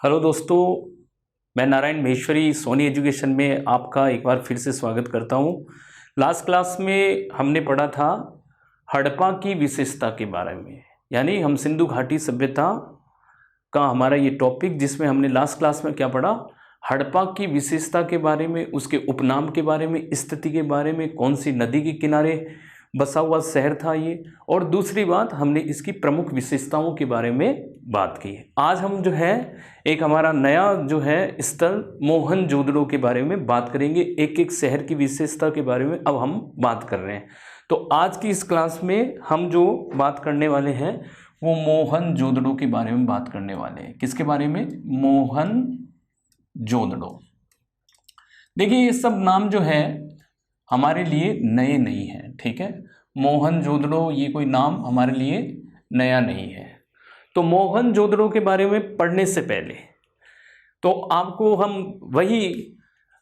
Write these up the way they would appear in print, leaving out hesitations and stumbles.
Hello दोस्तों, मैं Narayan Maheshwari Soni education में आपका एक बार फिर से स्वागत करता हूं। लास्ट क्लास में हमने पढ़ा था हड़प्पा की विशेषता के बारे में, यानी हम सिंधु घाटी सभ्यता का हमारा ये टॉपिक, जिसमें हमने लास्ट क्लास में क्या पढ़ा, हड़प्पा की विशेषता के बारे में, उसके उपनाम के बारे में, स्थिति के बारे में, कौन सी नदी के किनारे बसा हुआ शहर था ये, और दूसरी बात हमने इसकी प्रमुख विशेषताओं के बारे में बात की। आज हम जो है एक हमारा नया जो है स्थल मोहनजोदड़ो के बारे में बात करेंगे। एक एक शहर की विशेषता के बारे में अब हम बात कर रहे हैं। तो आज की इस क्लास में हम जो बात करने वाले हैं वो मोहनजोदड़ो के बारे में बात करने वाले हैं। किसके बारे में? मोहनजोदड़ो। देखिए, ये सब नाम जो है हमारे लिए नए नहीं है, ठीक है। मोहनजोदड़ो ये कोई नाम हमारे लिए नया नहीं है। तो मोहनजोदड़ो के बारे में पढ़ने से पहले तो आपको हम वही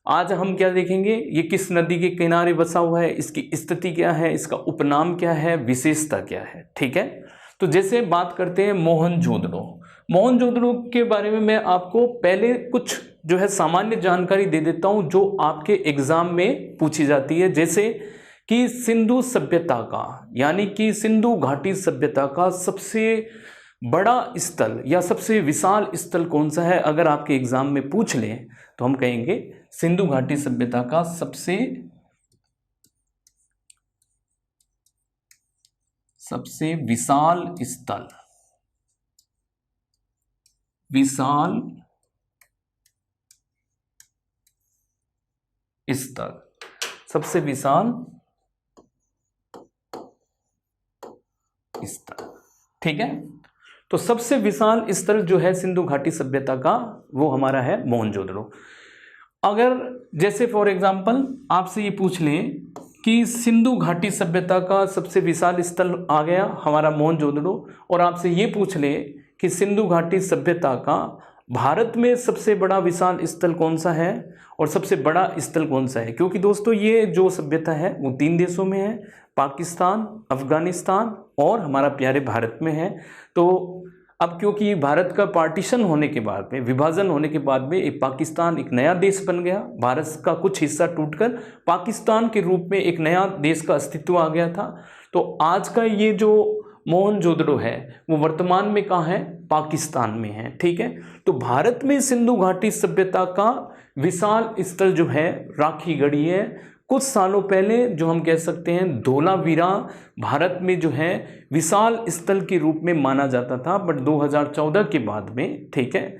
आज हम क्या देखेंगे, ये किस नदी के किनारे बसा हुआ है, इसकी स्थिति क्या है, इसका उपनाम क्या है, विशेषता क्या है, ठीक है। तो जैसे बात करते हैं मोहनजोदड़ो। मोहनजोदड़ो के बारे में मैं आपको पहले कुछ जो है सामान्य जानकारी दे देता हूं जो आपके एग्जाम में पूछी जाती है। जैसे कि सिंधु सभ्यता का, यानी कि सिंधु घाटी सभ्यता का सबसे बड़ा स्थल या सबसे विशाल स्थल कौन सा है, अगर आपके एग्जाम में पूछ लें तो हम कहेंगे सिंधु घाटी सभ्यता का सबसे विशाल स्थल, सबसे विशाल स्थल, ठीक है। तो सबसे विशाल स्थल जो है सिंधु घाटी सभ्यता का वो हमारा है मोहनजोदड़ो। अगर जैसे फॉर एग्जांपल आपसे ये पूछ लें कि सिंधु घाटी सभ्यता का सबसे विशाल स्थल आ गया हमारा मोहनजोदड़ो, और आपसे ये पूछ लें कि सिंधु घाटी सभ्यता का भारत में सबसे बड़ा विशाल स्थल कौन सा है और सबसे बड़ा स्थल कौन सा है, क्योंकि दोस्तों ये जो सभ्यता है वो 3 देशों में है, पाकिस्तान, अफगानिस्तान और हमारा प्यारे भारत में है। तो अब क्योंकि भारत का पार्टीशन होने के बाद में, विभाजन होने के बाद में, एक पाकिस्तान एक नया देश बन गया, भारत का कुछ हिस्सा टूटकर पाकिस्तान के रूप में एक नया देश का अस्तित्व आ गया था। तो आज का ये जो मोहनजोदड़ो है वो वर्तमान में कहाँ है? पाकिस्तान में है, ठीक है। तो भारत में सिंधु घाटी सभ्यता का विशाल स्थल जो है राखी गढ़ी है। कुछ सालों पहले जो हम कह सकते हैं धोलावीरा भारत में जो है विशाल स्थल के रूप में माना जाता था, बट 2014 के बाद में, ठीक है,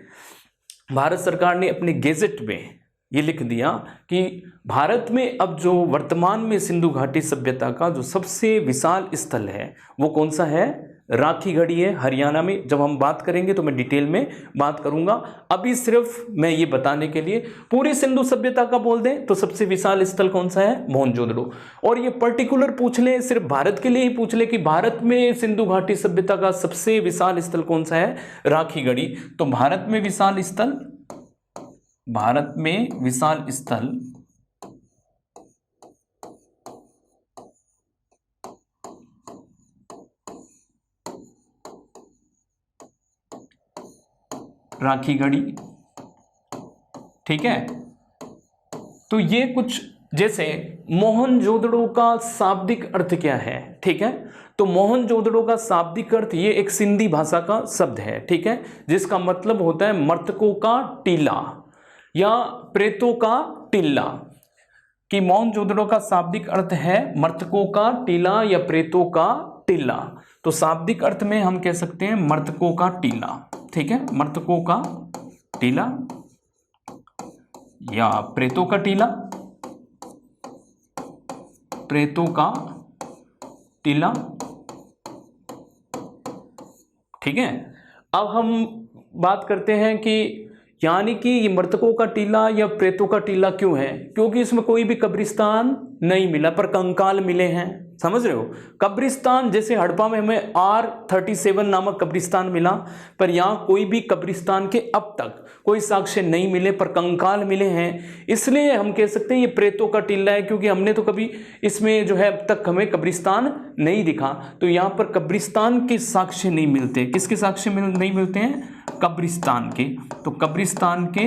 भारत सरकार ने अपने गेजेट में ये लिख दिया कि भारत में अब जो वर्तमान में सिंधु घाटी सभ्यता का जो सबसे विशाल स्थल है वो कौन सा है? राखी गढ़ी है, हरियाणा में। जब हम बात करेंगे तो मैं डिटेल में बात करूंगा। अभी सिर्फ मैं ये बताने के लिए, पूरी सिंधु सभ्यता का बोल दें तो सबसे विशाल स्थल कौन सा है? मोहनजोदड़ो। और ये पर्टिकुलर पूछ लें, सिर्फ भारत के लिए ही पूछ लें कि भारत में सिंधु घाटी सभ्यता का सबसे विशाल स्थल कौन सा है? राखी गढ़ी। तो भारत में विशाल स्थल राखी गढ़ी, ठीक है। तो ये कुछ जैसे मोहनजोदड़ो का शाब्दिक अर्थ क्या है, ठीक है। तो मोहनजोदड़ो का शाब्दिक अर्थ ये एक सिंधी भाषा का शब्द है, ठीक है, जिसका मतलब होता है मृतकों का टीला या प्रेतों का टीला। कि मोहनजोदड़ो का शाब्दिक अर्थ है मृतकों का टीला या प्रेतों का टीला। तो शाब्दिक अर्थ में हम कह सकते हैं मृतकों का टीला, ठीक है, मृतकों का टीला या प्रेतों का टीला, ठीक है। अब हम बात करते हैं कि यानी कि ये मृतकों का टीला या प्रेतों का टीला क्यों है? क्योंकि इसमें कोई भी कब्रिस्तान नहीं मिला, पर कंकाल मिले हैं। समझ रहे हो? कब्रिस्तान जैसे हड़प्पा में हमें R37 नामक कब्रिस्तान मिला, पर यहाँ कोई भी कब्रिस्तान के अब तक कोई साक्ष्य नहीं मिले, पर कंकाल मिले हैं। इसलिए हम कह सकते हैं ये प्रेतों का टीला है, क्योंकि हमने तो कभी इसमें जो है अब तक हमें कब्रिस्तान नहीं दिखा। तो यहाँ पर कब्रिस्तान के साक्ष्य नहीं मिलते। किसके साक्ष्य नहीं मिलते हैं? कब्रिस्तान के, तो कब्रिस्तान के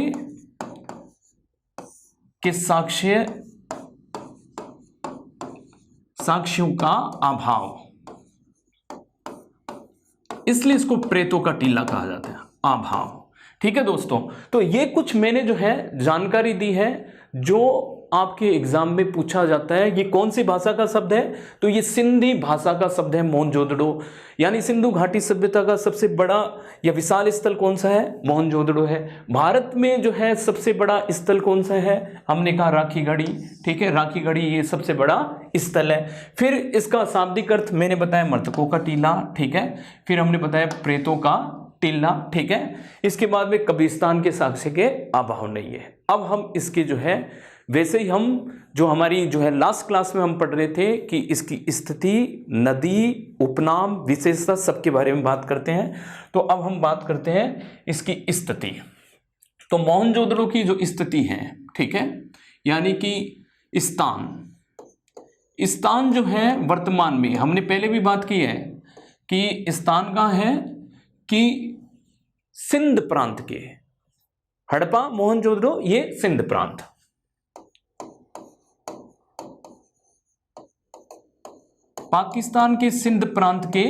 साक्ष्यों का अभाव, इसलिए इसको प्रेतों का टीला कहा जाता है, अभाव। ठीक है दोस्तों, तो ये कुछ मैंने जो है जानकारी दी है जो आपके एग्जाम में पूछा जाता है। ये कौन सी भाषा का शब्द है? तो ये सिंधी भाषा का शब्द है मोहनजोदड़ो, यानी सिंधु घाटी सभ्यता का सबसे बड़ा या विशाल स्थल कौन सा है? मोहनजोदड़ो है। भारत में जो है सबसे बड़ा स्थल कौन सा है? हमने कहा राखीगढ़ी। ठीक है, राखीगढ़ी ये सबसे बड़ा स्थल है। फिर इसका शाब्दिक अर्थ मैंने बताया मृतकों का टीला। ठीक है, फिर हमने बताया प्रेतों का टीला। ठीक है, इसके बाद में कब्रिस्तान के साक्ष्य के अभाव नहीं है। अब हम इसके जो है वैसे ही हम जो हमारी जो है लास्ट क्लास में हम पढ़ रहे थे कि इसकी स्थिति, नदी, उपनाम, विशेषता सबके बारे में बात करते हैं। तो अब हम बात करते हैं इसकी स्थिति। तो मोहनजोदड़ो की जो स्थिति है, ठीक है, यानी कि स्थान जो है वर्तमान में, हमने पहले भी बात की है कि स्थान कहाँ है कि सिंध प्रांत के, हड़प्पा, मोहनजोदड़ो ये सिंध प्रांत, पाकिस्तान के सिंध प्रांत के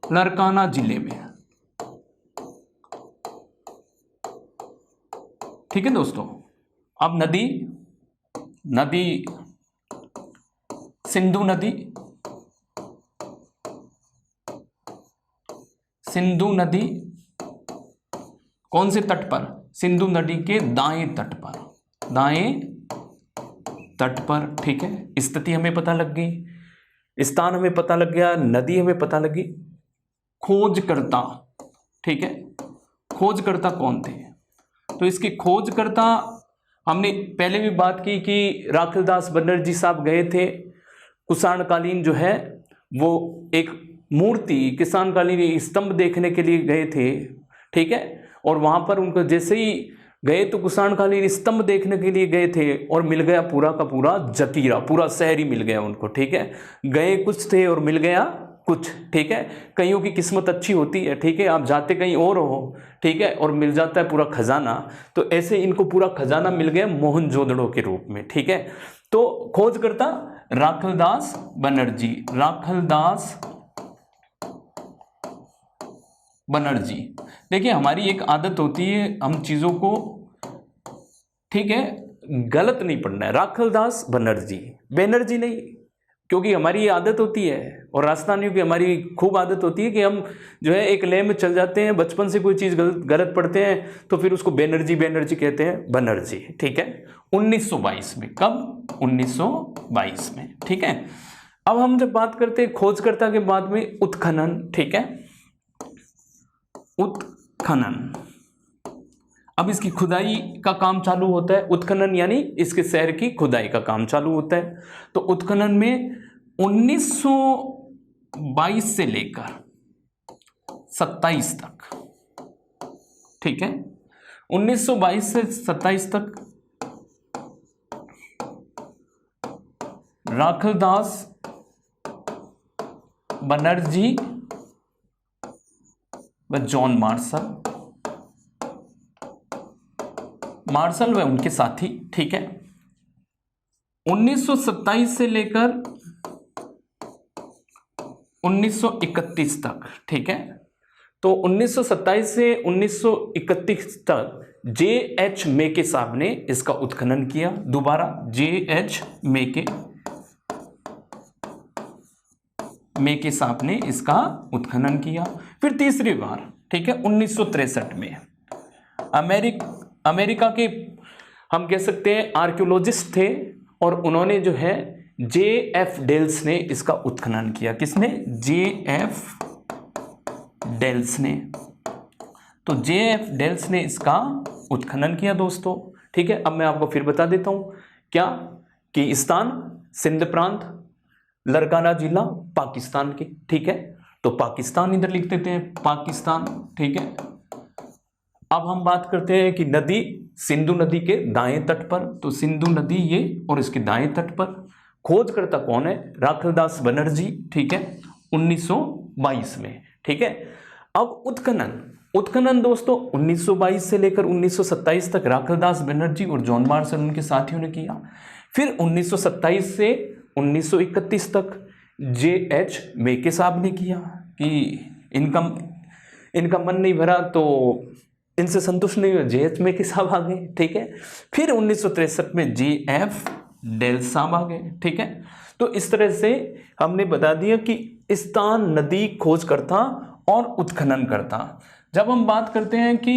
लरकाना जिले में। ठीक है दोस्तों, अब नदी सिंधु नदी कौन से तट पर? सिंधु नदी के दाएं तट पर। ठीक है, स्थिति हमें पता लग गई, स्थान हमें पता लग गया, नदी हमें पता लगी। खोजकर्ता, ठीक है, खोजकर्ता कौन थे? तो इसके खोजकर्ता हमने पहले भी बात की कि राखलदास बनर्जी साहब गए थे, कुषाणकालीन जो है वो एक मूर्ति, किसानकालीन स्तंभ देखने के लिए गए थे। ठीक है, और वहां पर उनको जैसे ही गए तो कुषाणकालीन स्तंभ देखने के लिए गए थे और मिल गया पूरा का पूरा जतीरा, पूरा शहर ही मिल गया उनको। ठीक है, गए कुछ थे और मिल गया कुछ। ठीक है, कईयों की किस्मत अच्छी होती है। ठीक है, आप जाते कहीं और हो, ठीक है, और मिल जाता है पूरा खजाना। तो ऐसे इनको पूरा खजाना मिल गया मोहनजोदड़ो के रूप में। ठीक है, तो खोजकर्ता राखलदास बनर्जी। देखिए, हमारी एक आदत होती है, हम चीज़ों को, ठीक है, गलत नहीं पढ़ना है। राखलदास बनर्जी नहीं, क्योंकि हमारी ये आदत होती है और राजस्थानियों की हमारी खूब आदत होती है कि हम जो है एक लय में चल जाते हैं, बचपन से कोई चीज़ गलत पढ़ते हैं तो फिर उसको बनर्जी कहते हैं, बनर्जी। ठीक है, 1922 में, कब? 1922 में। ठीक है, अब हम जब बात करते हैं खोजकर्ता के बाद में उत्खनन। ठीक है, उत्खनन, अब इसकी खुदाई का काम चालू होता है। उत्खनन यानी इसके शहर की खुदाई का काम चालू होता है। तो उत्खनन में 1922 से लेकर 27 तक, ठीक है, 1922 से 27 तक राखलदास बनर्जी व जॉन मार्शल व उनके साथी। ठीक है, 1927 से लेकर 1931 तक। ठीक है, तो 1927 से 1931 तक J.H. मेके साहब ने इसका उत्खनन किया। दोबारा J.H. मेके साहब ने इसका उत्खनन किया। फिर तीसरी बार, ठीक है, 1963 में अमेरिका के हम कह सकते हैं आर्कियोलॉजिस्ट थे और उन्होंने जो है J.F. डेल्स ने इसका उत्खनन किया। किसने? J.F. डेल्स ने। तो J.F. डेल्स ने इसका उत्खनन किया दोस्तों। ठीक है, अब मैं आपको फिर बता देता हूं क्या कि स्थान सिंध प्रांत, लरकाना जिला, पाकिस्तान के। ठीक है, तो पाकिस्तान इधर लिख देते हैं, पाकिस्तान। ठीक है, अब हम बात करते हैं कि नदी, सिंधु नदी के दाएं तट पर, तो सिंधु नदी ये और इसके दाएं तट पर। खोजकर्ता कौन है? राखलदास बनर्जी। ठीक है, 1922 में। ठीक है, अब उत्खनन दोस्तों 1922 से लेकर 1927 तक राखलदास बनर्जी और जॉन मार्शल उनके साथियों ने किया। फिर 1927 से 1931 तक JH मेके साहब ने किया कि इनका मन नहीं भरा तो इनसे संतुष्ट नहीं हुए, JH मेके साहब आ गए, ठीक है। फिर 1963 में JF डेल साहब आ गए, ठीक है। तो इस तरह से हमने बता दिया कि स्थान, नदी खोजकर्ता और उत्खनन करता। जब हम बात करते हैं कि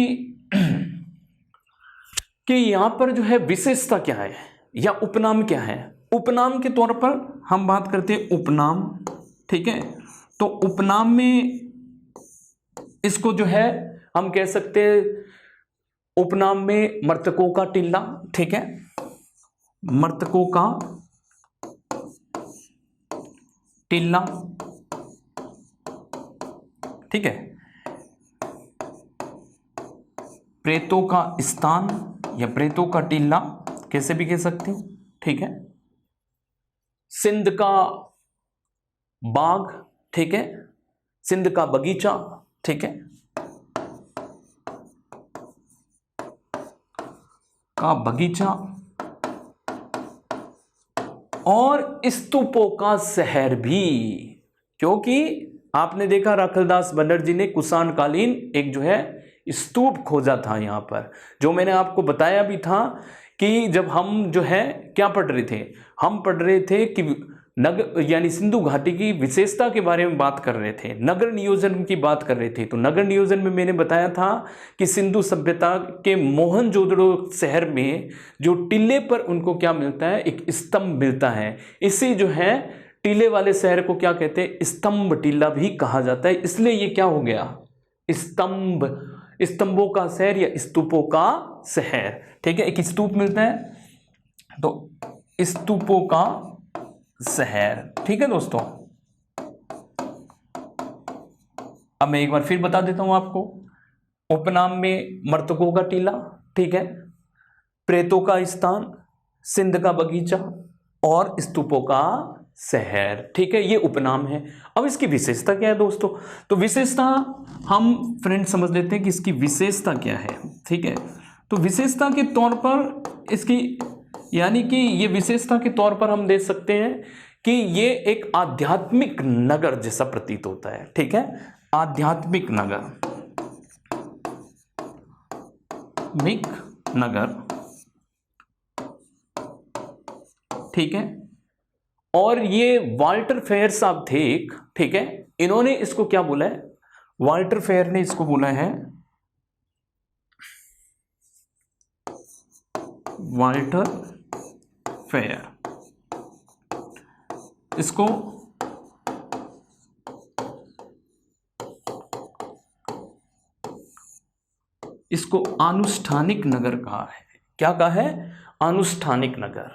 यहां पर जो है विशेषता क्या है या उपनाम क्या है, उपनाम के तौर पर हम बात करते हैं उपनाम, ठीक है। तो उपनाम में इसको जो है हम कह सकते हैं, उपनाम में मृतकों का टीला, ठीक है, मृतकों का टीला, ठीक है, प्रेतों का स्थान या प्रेतों का टीला कैसे भी कह सकते हैं, ठीक है, सिंध का बाग, ठीक है, सिंध का बगीचा, ठीक है, का बगीचा, और स्तूपों का शहर भी, क्योंकि आपने देखा राखलदास बनर्जी ने कुषाण कालीन एक जो है स्तूप खोजा था यहां पर, जो मैंने आपको बताया भी था कि जब हम जो है क्या पढ़ रहे थे, हम पढ़ रहे थे कि नगर यानी सिंधु घाटी की विशेषता के बारे में बात कर रहे थे, नगर नियोजन की बात कर रहे थे। तो नगर नियोजन में मैंने बताया था कि सिंधु सभ्यता के मोहनजोदड़ो शहर में जो टीले पर उनको क्या मिलता है, एक स्तंभ मिलता है। इसी जो है टीले वाले शहर को क्या कहते हैं, स्तंभ टीला भी कहा जाता है। इसलिए ये क्या हो गया, स्तंभ, स्तंभों का शहर या स्तूपों का शहर, ठीक है। एक स्तूप मिलता है तो स्तूपों का शहर, ठीक है दोस्तों। अब मैं एक बार फिर बता देता हूं आपको, उपनाम में मृतकों का टीला, ठीक है, प्रेतों का स्थान, सिंध का बगीचा और स्तूपों का शहर, ठीक है, ये उपनाम है। अब इसकी विशेषता क्या है दोस्तों, तो विशेषता हम फ्रेंड समझ लेते हैं कि इसकी विशेषता क्या है, ठीक है। तो विशेषता के तौर पर इसकी यानी कि ये विशेषता के तौर पर हम देख सकते हैं कि ये एक आध्यात्मिक नगर जैसा प्रतीत होता है, ठीक है, आध्यात्मिक नगर, मिक नगर, ठीक है। और ये वाल्टर फेयर साहब थे एक, ठीक है, इन्होंने इसको क्या बोला है, वाल्टर फेयर ने इसको बोला है वाल्टर फेयर, इसको आनुष्ठानिक नगर कहा है। क्या कहा है, आनुष्ठानिक नगर,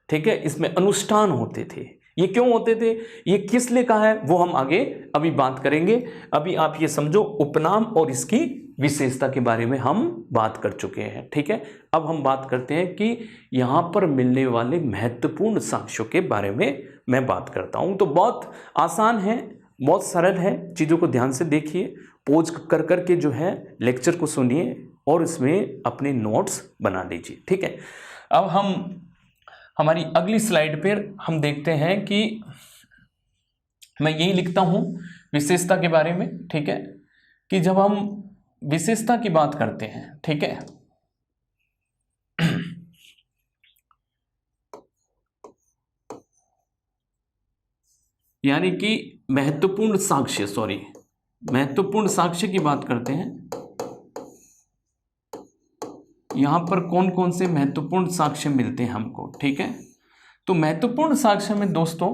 ठीक है। इसमें अनुष्ठान होते थे। ये क्यों होते थे, ये किस लिए कहा है, वो हम आगे अभी बात करेंगे। अभी आप ये समझो उपनाम और इसकी विशेषता के बारे में हम बात कर चुके हैं, ठीक है। अब हम बात करते हैं कि यहाँ पर मिलने वाले महत्वपूर्ण साक्ष्यों के बारे में मैं बात करता हूँ। तो बहुत आसान है, बहुत सरल है, चीज़ों को ध्यान से देखिए, पोज कर कर के जो है लेक्चर को सुनिए और इसमें अपने नोट्स बना लीजिए, ठीक है। अब हम हमारी अगली स्लाइड पर हम देखते हैं कि मैं यही लिखता हूँ विशेषता के बारे में, ठीक है, कि जब हम विशेषता की बात करते हैं, ठीक है, यानी कि महत्वपूर्ण साक्ष्य की बात करते हैं, यहां पर कौन कौन से महत्वपूर्ण साक्ष्य मिलते हैं हमको, ठीक है। तो महत्वपूर्ण साक्ष्य में दोस्तों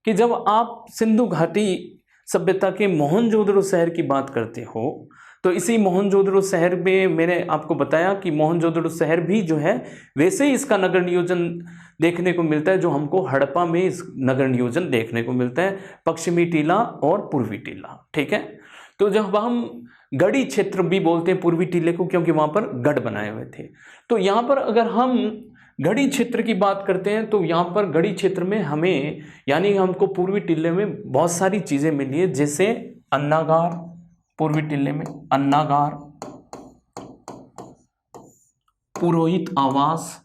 कि जब आप सिंधु घाटी सभ्यता के मोहनजोदड़ो शहर की बात करते हो, तो इसी मोहनजोदड़ो शहर में मैंने आपको बताया कि मोहनजोदड़ो शहर भी जो है वैसे ही इसका नगर नियोजन देखने को मिलता है जो हमको हड़प्पा में इस नगर नियोजन देखने को मिलता है, पश्चिमी टीला और पूर्वी टीला, ठीक है। तो जब हम गढ़ी क्षेत्र भी बोलते हैं पूर्वी टीले को, क्योंकि वहाँ पर गढ़ बनाए हुए थे। तो यहाँ पर अगर हम गढ़ी क्षेत्र की बात करते हैं तो यहाँ पर गढ़ी क्षेत्र में हमें यानी हमको पूर्वी टीले में बहुत सारी चीज़ें मिली है, जैसे अन्नागार, पूर्वी टिल्ले में अन्नागार, पुरोहित आवास,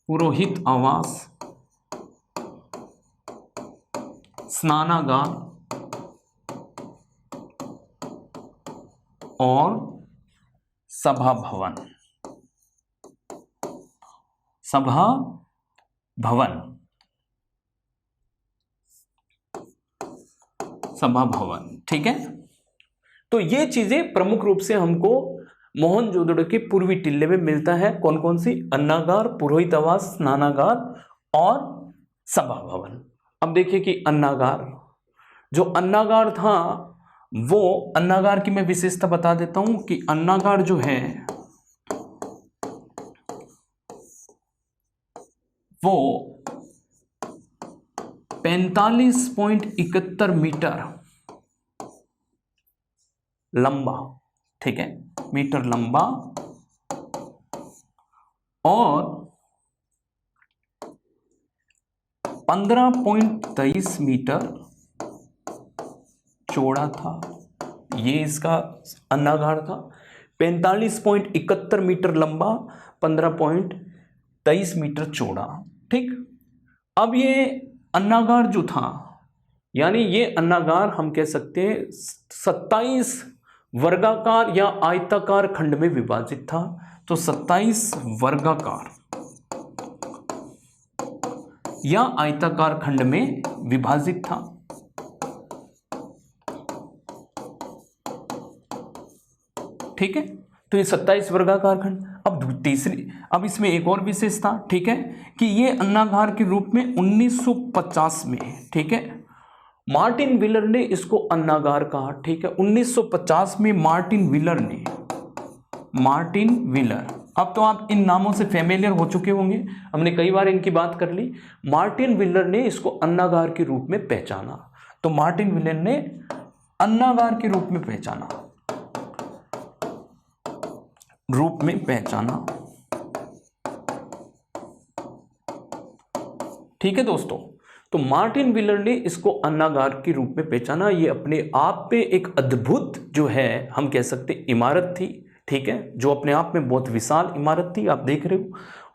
पुरोहित आवास, स्नानागार और सभा भवन। सभा भवन, सभा भवन, ठीक है। तो ये चीजें प्रमुख रूप से हमको मोहनजोदड़ो के पूर्वी टिल्ले में मिलता है। कौन कौन सी? अन्नागार, पुरोहित आवास, स्नानागार और सभा भवन। अब देखिए कि अन्नागार, जो अन्नागार था वो, अन्नागार की मैं विशेषता बता देता हूं कि अन्नागार जो है वो 45.71 मीटर लंबा, ठीक है, मीटर लंबा और 15.23 मीटर चौड़ा था। ये इसका अन्नागार था। 45.71 मीटर लंबा, 15.23 मीटर चौड़ा, ठीक। अब ये अन्नागार जो था, यानी ये अन्नागार हम कह सकते हैं 27 वर्गाकार या आयताकार खंड में विभाजित था। तो 27 वर्गाकार या आयताकार खंड में विभाजित था। ठीक है, तो ये 27 वर्गाकार खंड। अब इसमें एक और विशेषता, ठीक है, कि ये अन्नागार के रूप में 1950 में, ठीक है, मार्टिन व्हीलर ने इसको अन्नागार कहा। ठीक है, 1950 में मार्टिन व्हीलर, अब तो आप इन नामों से फेमिलियर हो चुके होंगे, हमने कई बार इनकी बात कर ली। मार्टिन व्हीलर ने इसको अन्नागार के रूप में पहचाना। तो मार्टिन व्हीलर ने अन्नागार के रूप में पहचाना, ठीक है दोस्तों। तो मार्टिन व्हीलर ने इसको अन्नागार के रूप में पहचाना। ये अपने आप पे एक अद्भुत जो है हम कह सकते इमारत थी, ठीक है, जो अपने आप में बहुत विशाल इमारत थी। आप देख रहे हो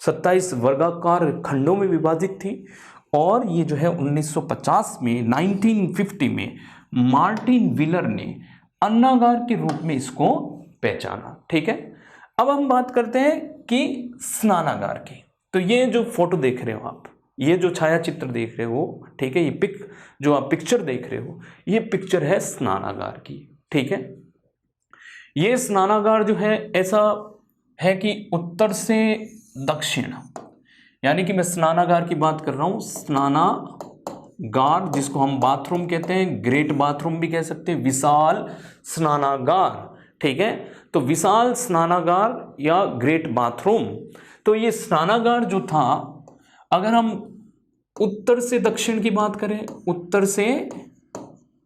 27 वर्गाकार खंडों में विभाजित थी। और ये जो है 1950 में 1950 में मार्टिन व्हीलर ने अन्नागार के रूप में इसको पहचाना। ठीक है, अब हम बात करते हैं कि स्नानागार की। तो ये जो फोटो देख रहे हो आप, ये जो छाया चित्र देख रहे हो, ठीक है, ये जो आप पिक्चर देख रहे हो, ये पिक्चर है स्नानागार की। ठीक है, ये स्नानागार जो है ऐसा है कि उत्तर से दक्षिण, यानी कि मैं स्नानागार की बात कर रहा हूं। स्नानागार जिसको हम बाथरूम कहते हैं, ग्रेट बाथरूम भी कह सकते हैं, विशाल स्नानागार। ठीक है, तो विशाल स्नानागार या ग्रेट बाथरूम। तो ये स्नानागार जो था, अगर हम उत्तर से दक्षिण की बात करें, उत्तर से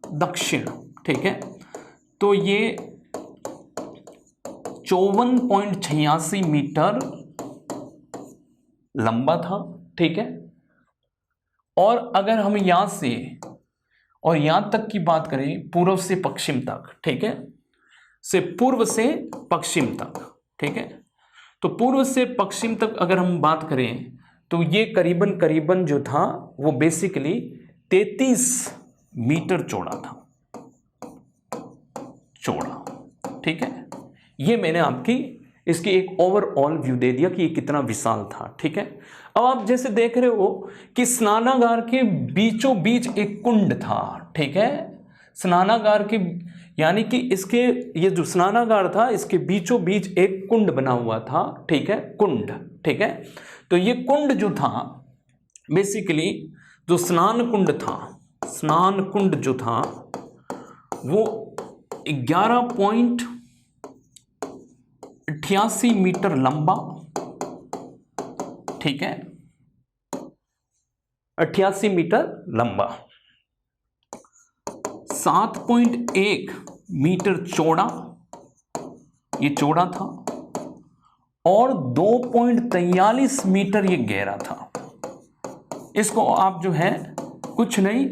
दक्षिण, ठीक है, तो ये 54.86 मीटर लंबा था। ठीक है, और अगर हम यहां से और यहां तक की बात करें, पूर्व से पश्चिम तक, ठीक है, से पूर्व से पश्चिम तक, ठीक है, तो पूर्व से पश्चिम तक अगर हम बात करें तो ये करीबन जो था वो बेसिकली 33 मीटर चौड़ा था, ठीक है। ये मैंने आपकी इसकी एक ओवरऑल व्यू दे दिया कि ये कितना विशाल था। ठीक है, अब आप जैसे देख रहे हो कि स्नानागार के बीचों बीच एक कुंड था। ठीक है, स्नानागार के, यानी कि इसके, ये जो स्नानागार था इसके बीचों बीच एक कुंड बना हुआ था। ठीक है, कुंड, ठीक है, तो ये कुंड जो था बेसिकली, जो स्नान कुंड जो था वो 11.88 मीटर लंबा, ठीक है, 88 मीटर लंबा, 7.1 मीटर चौड़ा, ये चौड़ा था, और 2.43 मीटर ये गहरा था। इसको आप जो है कुछ नहीं,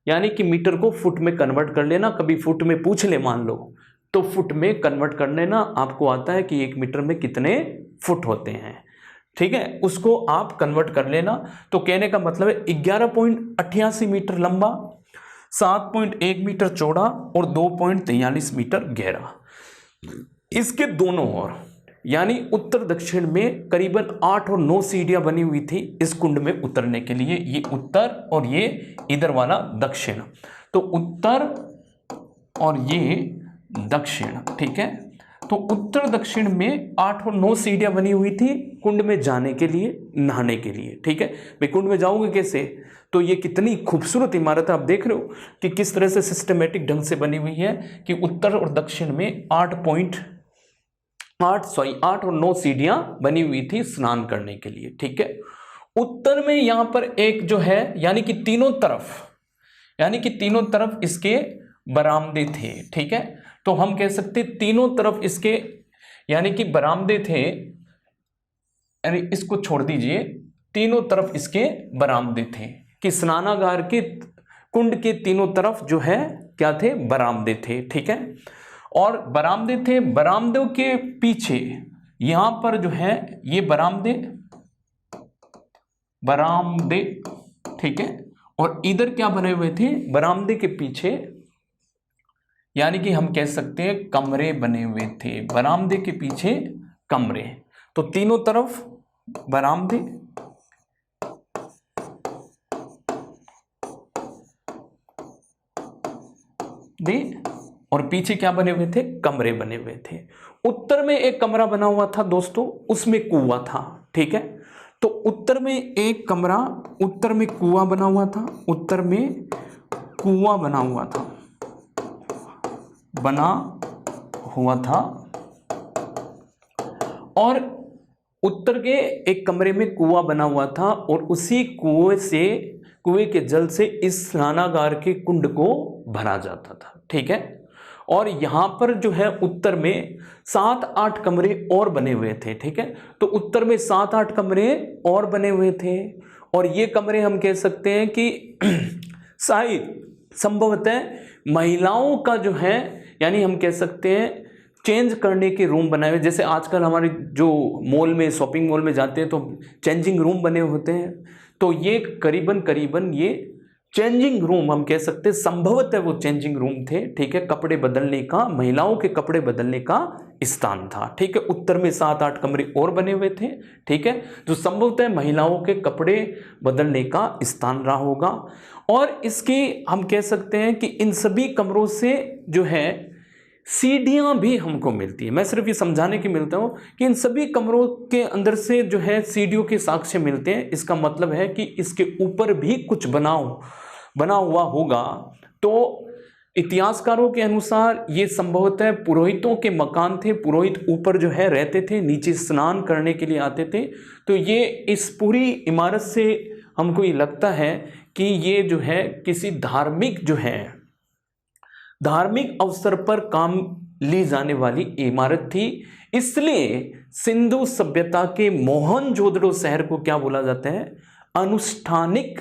यानी कि मीटर को फुट में कन्वर्ट कर लेना, कभी फुट में पूछ ले मान लो तो फुट में कन्वर्ट कर लेना, आपको आता है कि 1 मीटर में कितने फुट होते हैं, ठीक है, उसको आप कन्वर्ट कर लेना। तो कहने का मतलब है 11.88 मीटर लंबा, 7.1 मीटर चौड़ा और 2.43 मीटर गहरा। इसके दोनों ओर यानी उत्तर दक्षिण में करीबन 8 और 9 सीढ़ियां बनी हुई थी इस कुंड में उतरने के लिए, ये उत्तर और ये इधर वाला दक्षिण, तो उत्तर और ये दक्षिण, ठीक है। तो उत्तर दक्षिण में 8 और 9 सीढ़ियां बनी हुई थी कुंड में जाने के लिए, नहाने के लिए, ठीक है। भाई कुंड में जाओगे कैसे, तो ये कितनी खूबसूरत इमारत है, आप देख रहे हो कि किस तरह से सिस्टमेटिक ढंग से बनी हुई है कि उत्तर और दक्षिण में 8 और 9 सीढ़ियां बनी हुई थी स्नान करने के लिए, ठीक है। उत्तर में यहां पर एक जो है यानी कि तीनों तरफ इसके बरामदे थे, ठीक है। तो हम कह सकते तीनों तरफ इसके यानी कि बरामदे थे, यानी इसको छोड़ दीजिए, तीनों तरफ इसके बरामदे थे कि स्नानागार के कुंड के तीनों तरफ जो है क्या थे, बरामदे थे, ठीक है। और बरामदे थे, बरामदों के पीछे यहां पर जो है ये बरामदे, ठीक है, और इधर क्या बने हुए थे, बरामदे के पीछे यानी कि हम कह सकते हैं कमरे बने हुए थे, बरामदे के पीछे कमरे। तो तीनों तरफ बरामदे और पीछे क्या बने हुए थे, कमरे बने हुए थे। उत्तर में एक कमरा बना हुआ था दोस्तों, उसमें कुआं था, ठीक है। तो उत्तर में एक कमरा, उत्तर में कुआं बना हुआ था, उत्तर में कुआं बना हुआ था और उत्तर के एक कमरे में कुआं बना हुआ था और उसी कुएं के जल से इस स्नानागार के कुंड को भरा जाता था, ठीक है। और यहां पर जो है उत्तर में 7-8 कमरे और बने हुए थे, ठीक है। तो उत्तर में 7-8 कमरे और बने हुए थे और ये कमरे हम कह सकते हैं कि शायद संभवतः महिलाओं का जो है यानी हम कह सकते हैं चेंज करने के रूम बनाए हुए, जैसे आजकल हमारे जो मॉल में, शॉपिंग मॉल में जाते हैं तो चेंजिंग रूम बने होते हैं, तो ये करीबन ये चेंजिंग रूम हम कह सकते हैं, संभवतः वो चेंजिंग रूम थे, ठीक है, कपड़े बदलने का, महिलाओं के कपड़े बदलने का स्थान था, ठीक है। उत्तर में 7-8 कमरे और बने हुए थे, ठीक है, जो संभवतः महिलाओं के कपड़े बदलने का स्थान रहा होगा। और इसकी हम कह सकते हैं कि इन सभी कमरों से जो है सीढ़ियां भी हमको मिलती है। मैं सिर्फ ये समझाने के मिलता हूं कि इन सभी कमरों के अंदर से जो है सीढ़ियों के साक्ष्य मिलते हैं, इसका मतलब है कि इसके ऊपर भी कुछ बना हुआ होगा। तो इतिहासकारों के अनुसार ये संभवतः पुरोहितों के मकान थे, पुरोहित ऊपर जो है रहते थे, नीचे स्नान करने के लिए आते थे। तो ये इस पूरी इमारत से हमको ये लगता है कि ये जो है किसी धार्मिक अवसर पर काम ली जाने वाली इमारत थी। इसलिए सिंधु सभ्यता के मोहनजोदड़ो शहर को क्या बोला जाता है, अनुष्ठानिक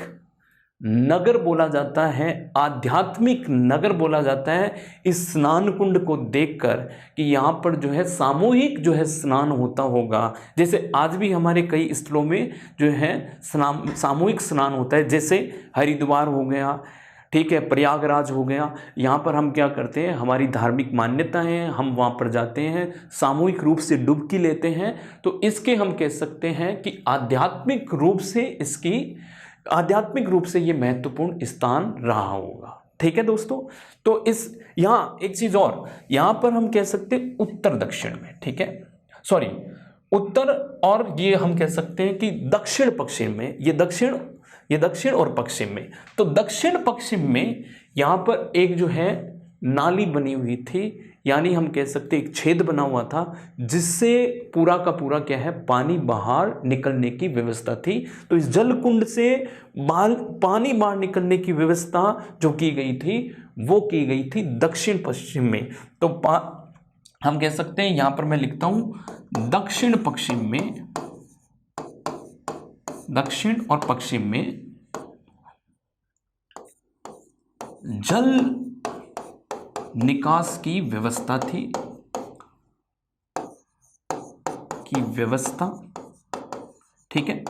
नगर बोला जाता है, आध्यात्मिक नगर बोला जाता है, इस स्नान कुंड को देखकर कि यहाँ पर जो है सामूहिक जो है स्नान होता होगा। जैसे आज भी हमारे कई स्थलों में जो है सामूहिक स्नान होता है, जैसे हरिद्वार हो गया, ठीक है, प्रयागराज हो गया। यहाँ पर हम क्या करते हैं, हमारी धार्मिक मान्यता है, हम वहाँ पर जाते हैं, सामूहिक रूप से डुबकी लेते हैं। तो इसके हम कह सकते हैं कि आध्यात्मिक रूप से ये महत्वपूर्ण स्थान रहा होगा, ठीक है दोस्तों। तो यहाँ एक चीज और, यहाँ पर हम कह सकते हैं उत्तर दक्षिण में, ठीक है, सॉरी उत्तर, और ये हम कह सकते हैं कि दक्षिण पश्चिम में, ये दक्षिण और पश्चिम में। तो दक्षिण पश्चिम में यहाँ पर एक जो है नाली बनी हुई थी, यानी हम कह सकते एक छेद बना हुआ था, जिससे पूरा का पूरा क्या है, पानी बाहर निकलने की व्यवस्था थी। तो इस जल कुंड से पानी बाहर निकलने की व्यवस्था जो की गई थी, वो की गई थी दक्षिण पश्चिम में। तो हम कह सकते हैं, यहां पर मैं लिखता हूं दक्षिण और पश्चिम में जल निकास की व्यवस्था थी, ठीक है।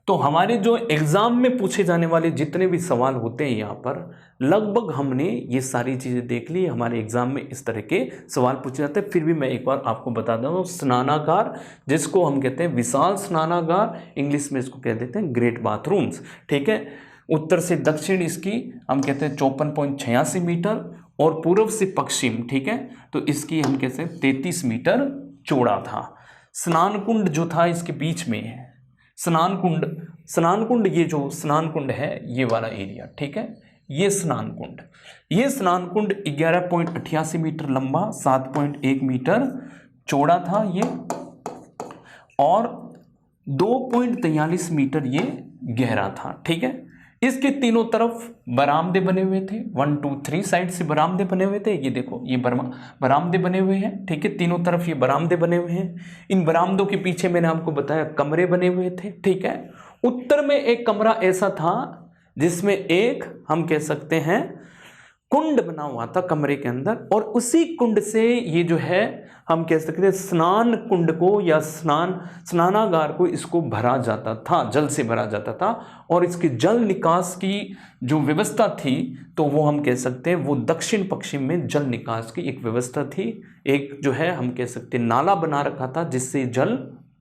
तो हमारे जो एग्जाम में पूछे जाने वाले जितने भी सवाल होते हैं यहाँ पर लगभग हमने ये सारी चीजें देख ली। हमारे एग्जाम में इस तरह के सवाल पूछे जाते हैं। फिर भी मैं एक बार आपको बता दूं, स्नानागार जिसको हम कहते हैं विशाल स्नानागार, इंग्लिश में इसको कह देते हैं ग्रेट बाथरूम्स, ठीक है। उत्तर से दक्षिण इसकी हम कहते हैं 54.86 मीटर और पूर्व से पश्चिम, ठीक है, तो इसकी हम कहते हैं 33 मीटर चौड़ा था। स्नान कुंड जो था इसके बीच में है, स्नान कुंड ये जो स्नान कुंड है ये वाला एरिया, ठीक है, ये स्नान कुंड 11.88 मीटर लंबा, 7.1 मीटर चौड़ा था ये, और 2.43 मीटर ये गहरा था, ठीक है। इसके तीनों तरफ बरामदे बने हुए थे, 1 2 3 साइड से बरामदे बने हुए थे। ये देखो ये बरामदे बने हुए हैं, ठीक है, तीनों तरफ ये बरामदे बने हुए हैं। इन बरामदों के पीछे मैंने आपको बताया कमरे बने हुए थे, ठीक है। उत्तर में एक कमरा ऐसा था जिसमें एक हम कह सकते हैं कुंड बना हुआ था कमरे के अंदर, और उसी कुंड से ये जो है हम कह सकते हैं स्नान कुंड को या स्नानागार को इसको भरा जाता था, जल से भरा जाता था। और इसके जल निकास की जो व्यवस्था थी तो वो हम कह सकते हैं वो दक्षिण पश्चिम में जल निकास की एक व्यवस्था थी। एक जो है हम कह सकते हैं नाला बना रखा था जिससे जल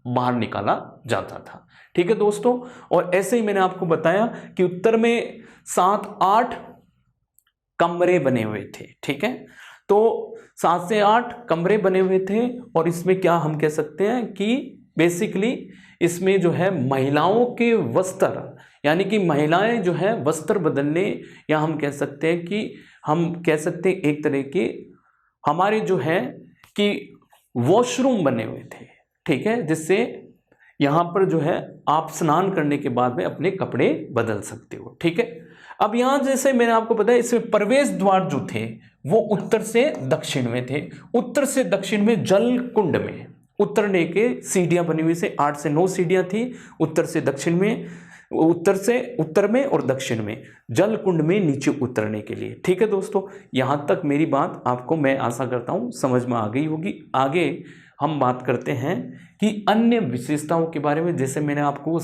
बाहर निकाला जाता था, ठीक है दोस्तों। और ऐसे ही मैंने आपको बताया कि उत्तर में 7-8 कमरे बने हुए थे, ठीक है। तो 7 से 8 कमरे बने हुए थे, और इसमें क्या हम कह सकते हैं कि बेसिकली इसमें जो है महिलाओं के वस्त्र, यानी कि महिलाएं जो है वस्त्र बदलने, या हम कह सकते हैं कि हम कह सकते हैं एक तरह के हमारे जो है कि वॉशरूम बने हुए थे, ठीक है, जिससे यहाँ पर जो है आप स्नान करने के बाद में अपने कपड़े बदल सकते हो, ठीक है। अब यहाँ जैसे मैंने आपको बताया इसमें प्रवेश द्वार जो थे वो उत्तर से दक्षिण में थे। उत्तर से दक्षिण में जल कुंड में उतरने के सीढ़ियां बनी हुई से 8 से 9 सीढ़ियां थी उत्तर से दक्षिण में, उत्तर में और दक्षिण में जल कुंड में नीचे उतरने के लिए, ठीक है दोस्तों। यहाँ तक मेरी बात आपको मैं आशा करता हूँ समझ में आ गई होगी। आगे हम बात करते हैं कि अन्य विशेषताओं के बारे में, जैसे मैंने आपको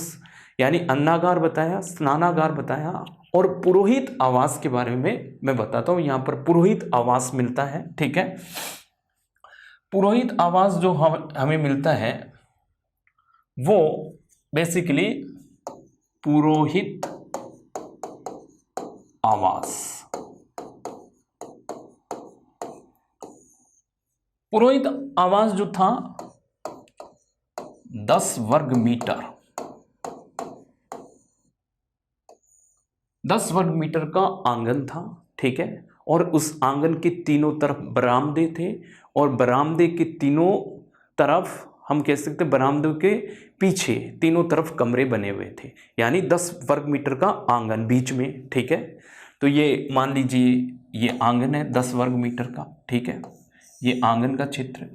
यानी अन्नागार बताया, स्नानागार बताया, और पुरोहित आवास के बारे में मैं बताता हूं। यहां पर पुरोहित आवास मिलता है, ठीक है। पुरोहित आवास जो हमें मिलता है वो बेसिकली पुरोहित आवास, पुरोहित आवास जो था 10 वर्ग मीटर का आंगन था, ठीक है। और उस आंगन के तीनों तरफ बरामदे थे, और बरामदे के तीनों तरफ हम कह सकते हैं बरामदे के पीछे तीनों तरफ कमरे बने हुए थे, यानी 10 वर्ग मीटर का आंगन बीच में, ठीक है। तो ये मान लीजिए ये आंगन है 10 वर्ग मीटर का, ठीक है, ये आंगन का क्षेत्र,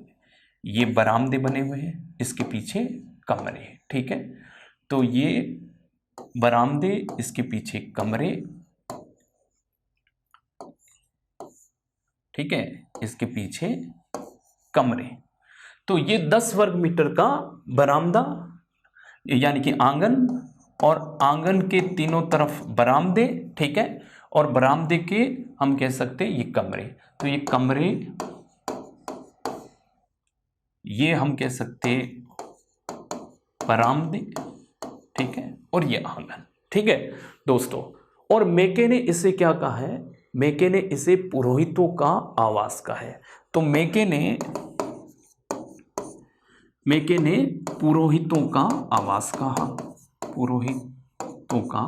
ये बरामदे बने हुए हैं, इसके पीछे कमरे, ठीक है। तो ये बरामदे, इसके पीछे कमरे, ठीक है, इसके पीछे कमरे। तो ये 10 वर्ग मीटर का बरामदा यानी कि आंगन, और आंगन के तीनों तरफ बरामदे, ठीक है, और बरामदे के हम कह सकते हैं ये कमरे। तो ये कमरे, ये हम कह सकते बरामदे, ठीक है, और ये आंगन, ठीक है दोस्तों। और मेके ने इसे क्या कहा है, मेके ने इसे पुरोहितों का आवास कहा है। तो मेके ने पुरोहितों का आवास कहा, पुरोहितों का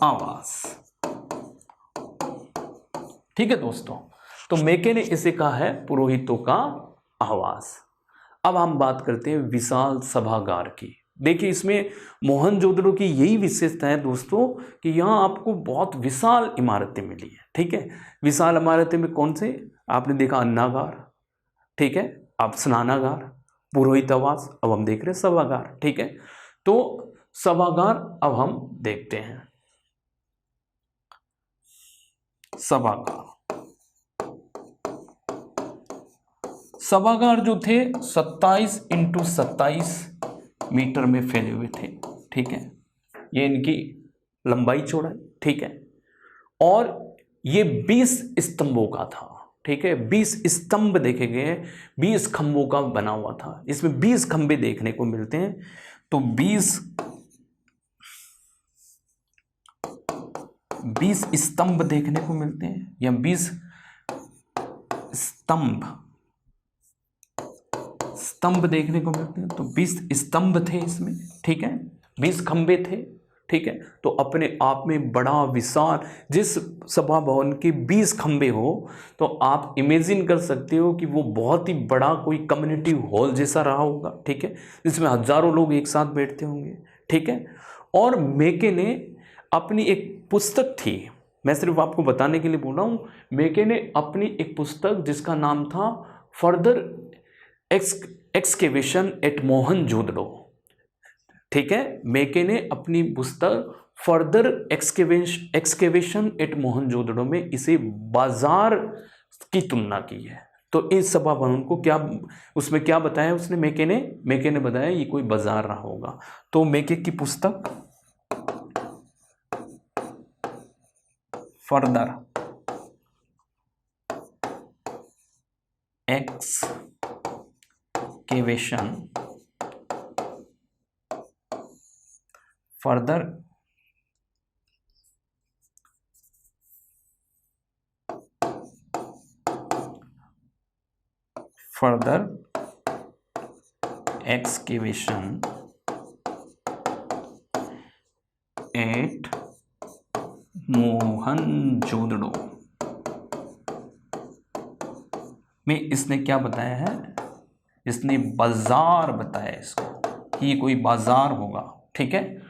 आवास, ठीक है दोस्तों। तो मेके ने इसे कहा है पुरोहितों का आवास। अब हम बात करते हैं विशाल सभागार की। देखिए इसमें मोहनजोदड़ो की यही विशेषता है दोस्तों कि यहाँ आपको बहुत विशाल इमारतें मिली है, ठीक है। विशाल इमारतें में कौन से आपने देखा, अन्नागार, ठीक है, अब स्नानागार, पुरोहित आवास, अब हम देख रहे हैं सभागार, ठीक है। तो सभागार अब हम देखते हैं। सभागार। सभागार जो थे 27 × 27 मीटर में फैले हुए थे, ठीक है, ये इनकी लंबाई चौड़ाई, ठीक है, और ये 20 स्तंभों का था, ठीक है, 20 स्तंभ देखे गए, 20 खंभों का बना हुआ था। इसमें 20 खंभे देखने को मिलते हैं, तो 20 स्तंभ देखने को मिलते हैं, या 20 स्तंभ देखने को मिलते हैं। तो 20 स्तंभ थे इसमें, ठीक है, 20 खंभे थे, ठीक है। तो अपने आप में बड़ा विशाल, जिस सभा भवन के 20 खंभे हो तो आप इमेजिन कर सकते हो कि वो बहुत ही बड़ा कोई कम्युनिटी हॉल जैसा रहा होगा, ठीक है, जिसमें हजारों लोग एक साथ बैठते होंगे, ठीक है। और मेके ने अपनी एक पुस्तक थी, मैं सिर्फ आपको बताने के लिए बोल रहा हूँ, मेके ने अपनी एक पुस्तक जिसका नाम था फर्दर एक्सकेवेशन एट मोहनजोदड़ो, ठीक है, मेके ने अपनी पुस्तक फर्दर एक्सकेवेशन एट मोहनजोदड़ो में इसे बाजार की तुलना की है। तो इस सभा भवन को क्या, उसमें क्या बताया उसने, मेके ने बताया ये कोई बाजार रहा होगा। तो मेके की पुस्तक further excavation further excavation at Mohenjodaro में इसने क्या बताया है, इसने बाजार बताया इसको कि ये कोई बाजार होगा, ठीक है।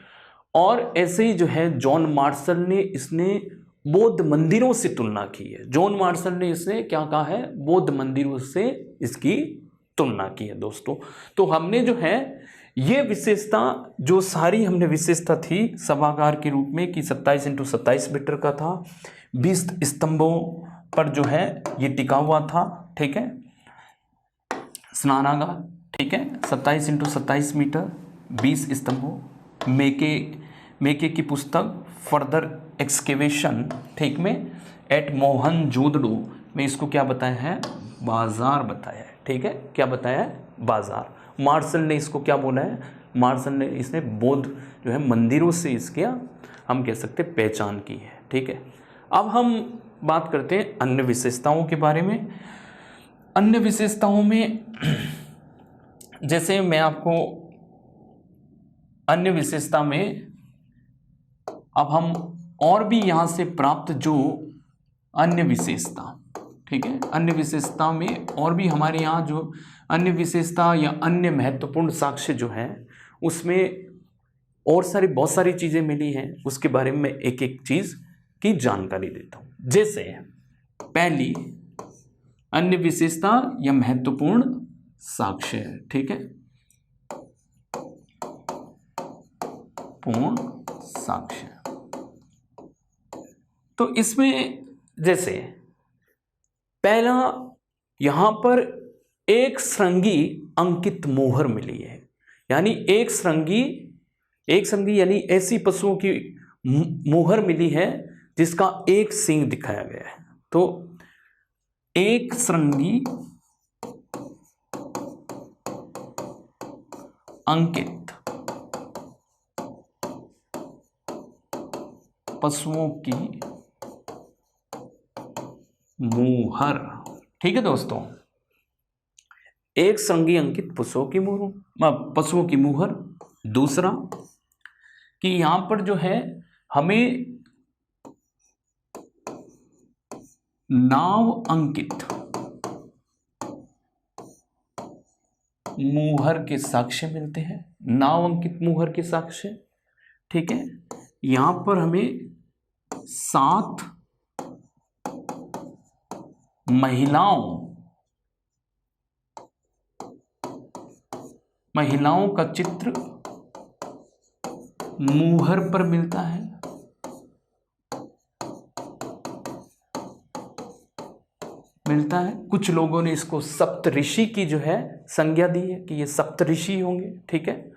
और ऐसे ही जो है जॉन मार्शल ने इसने बौद्ध मंदिरों से तुलना की है। जॉन मार्शल ने इसने क्या कहा है, बौद्ध मंदिरों से इसकी तुलना की है दोस्तों। तो हमने जो है ये विशेषता, जो सारी हमने विशेषता थी सभागार के रूप में कि 27 × 27 मीटर का था, 20 स्तंभों पर जो है ये टिका हुआ था, ठीक है, स्नानागार, ठीक है, 27 × 27 मीटर, 20 स्तंभों, मेके की पुस्तक फर्दर एक्सकेवेशन, ठीक में, एट मोहनजोदड़ो में इसको क्या बताया है, बाजार बताया है, ठीक है, क्या बताया है, बाजार। मार्शल ने इसको क्या बोला है, मार्शल ने इसने बौद्ध जो है मंदिरों से इसके हम कह सकते पहचान की है, ठीक है। अब हम बात करते हैं अन्य विशेषताओं के बारे में। अन्य विशेषताओं में जैसे मैं आपको अन्य विशेषता में, अब हम और भी यहाँ से प्राप्त जो अन्य विशेषता, ठीक है, अन्य विशेषता में और भी हमारे यहाँ जो अन्य विशेषता या अन्य महत्वपूर्ण साक्ष्य जो है उसमें और बहुत सारी चीज़ें मिली हैं, उसके बारे में एक एक चीज़ की जानकारी देता हूँ। जैसे पहली अन्य विशेषता या महत्वपूर्ण साक्ष्य है, ठीक है, पूर्ण साक्ष्य। तो इसमें जैसे पहला यहां पर एक श्रृंगी अंकित मोहर मिली है, यानी एक श्रृंगी यानी ऐसी पशुओं की मोहर मिली है जिसका एक सींग दिखाया गया है। तो एक श्रृंगी अंकित पशुओं की मोहर, ठीक है दोस्तों, एक श्रृंगी अंकित पशुओं की मोहर। दूसरा कि यहां पर जो है हमें नाव अंकित मोहर के साक्ष्य मिलते हैं, नाव अंकित मोहर के साक्ष्य, ठीक है। यहां पर हमें 7 महिलाओं का चित्र मोहर पर मिलता है। मिलता है। कुछ लोगों ने इसको सप्तऋषि की जो है संज्ञा दी है कि ये सप्तऋषि होंगे, ठीक है।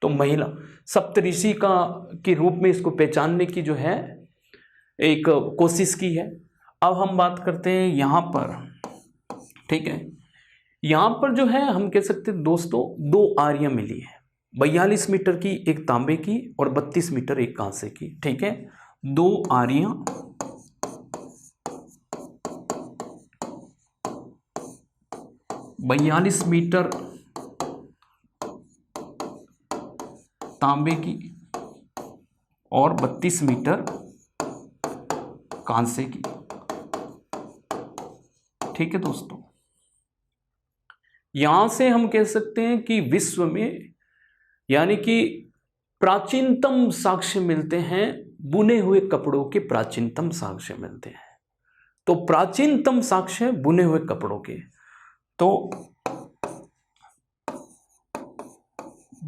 तो महिला सप्तऋषि का के रूप में इसको पहचानने की जो है एक कोशिश की है। अब हम बात करते हैं यहाँ पर, ठीक है। यहाँ पर जो है हम कह सकते हैं दोस्तों 2 आरियां मिली है, 42 मीटर की एक तांबे की और 32 मीटर एक कांसे की, ठीक है। 2 आरियां 42 मीटर तांबे की और 32 मीटर कांसे की, ठीक है दोस्तों। यहां से हम कह सकते हैं कि विश्व में यानी कि प्राचीनतम साक्ष्य मिलते हैं, बुने हुए कपड़ों के प्राचीनतम साक्ष्य मिलते हैं। तो प्राचीनतम साक्ष्य बुने हुए कपड़ों के, तो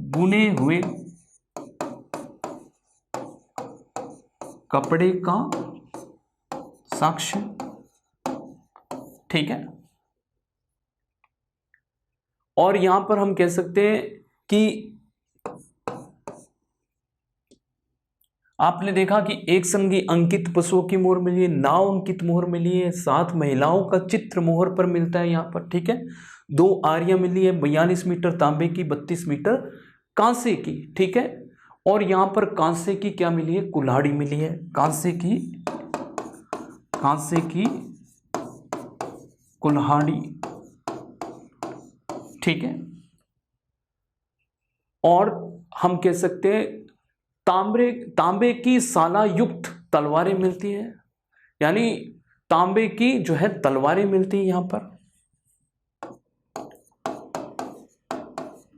बुने हुए कपड़े का साक्ष्य, ठीक है। और यहां पर हम कह सकते हैं कि आपने देखा कि एक संगी अंकित पशुओं की मोहर मिली है, नाव अंकित मोहर मिली है, 7 महिलाओं का चित्र मोहर पर मिलता है यहाँ पर, ठीक है। 2 आरियां मिली है, 42 मीटर तांबे की, 32 मीटर कांसे की, ठीक है। और यहाँ पर कांसे की क्या मिली है, कुल्हाड़ी मिली है, कांसे की कुल्हाड़ी, ठीक है। और हम कह सकते हैं तांबे की साला युक्त तलवारें मिलती है, यानी तांबे की जो है तलवारें मिलती है यहां पर,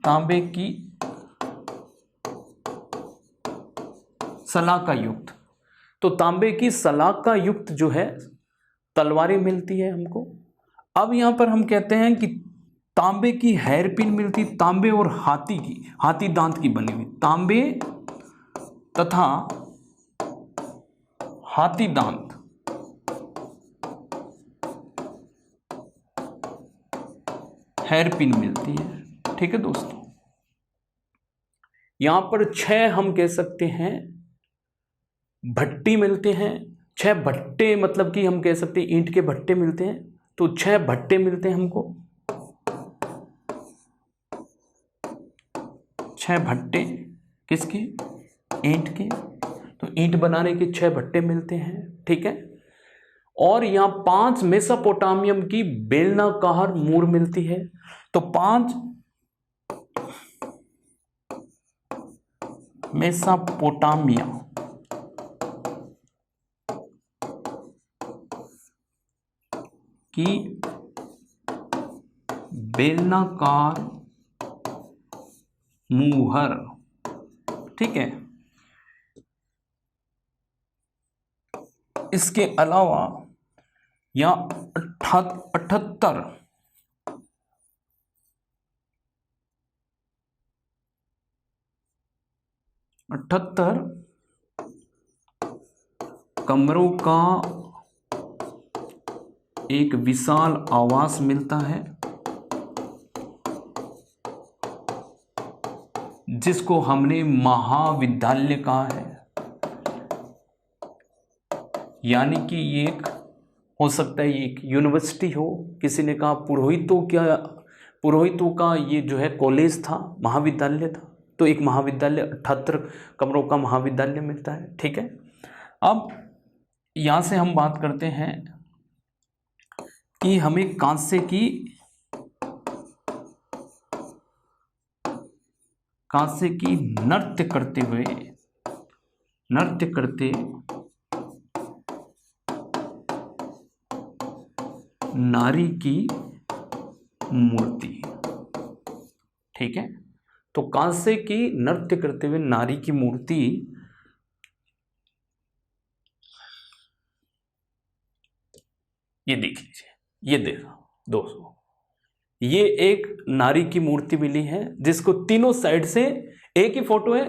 तांबे की सलाका युक्त। तो तांबे की सलाका युक्त जो है तलवारें मिलती है हमको। अब यहां पर हम कहते हैं कि तांबे की हेयरपिन मिलती, तांबे और हाथी दांत की बनी हुई, तांबे तथा हाथी दांत हेयरपिन मिलती है, ठीक है दोस्तों। यहां पर 6 हम कह सकते हैं भट्टी मिलते हैं, 6 भट्टे, मतलब कि हम कह सकते हैं ईंट के भट्टे मिलते हैं। तो 6 भट्टे मिलते हैं हमको, 6 भट्टे किसके, ईंट के। तो ईंट बनाने के 6 भट्टे मिलते हैं, ठीक है। और यहां 5 मेसोपोटामियम की बेलनाकार मूर मिलती है। तो 5 मेसोपोटामिया की बेलनाकार मुहर, ठीक है। इसके अलावा यहां 78 कमरों का एक विशाल आवास मिलता है, जिसको हमने महाविद्यालय कहा है। यानी कि ये एक हो सकता है, ये एक यूनिवर्सिटी हो, किसी ने कहा पुरोहितों का ये जो है कॉलेज था, महाविद्यालय था। तो एक महाविद्यालय 78 कमरों का महाविद्यालय मिलता है, ठीक है। अब यहां से हम बात करते हैं कि हमें कांसे की नृत्य करते नारी की मूर्ति, ठीक है। तो कांसे की नृत्य करते हुए नारी की मूर्ति, ये देख लीजिए, ये देखो दोस्तों, ये एक नारी की मूर्ति मिली है, जिसको तीनों साइड से एक ही फोटो है,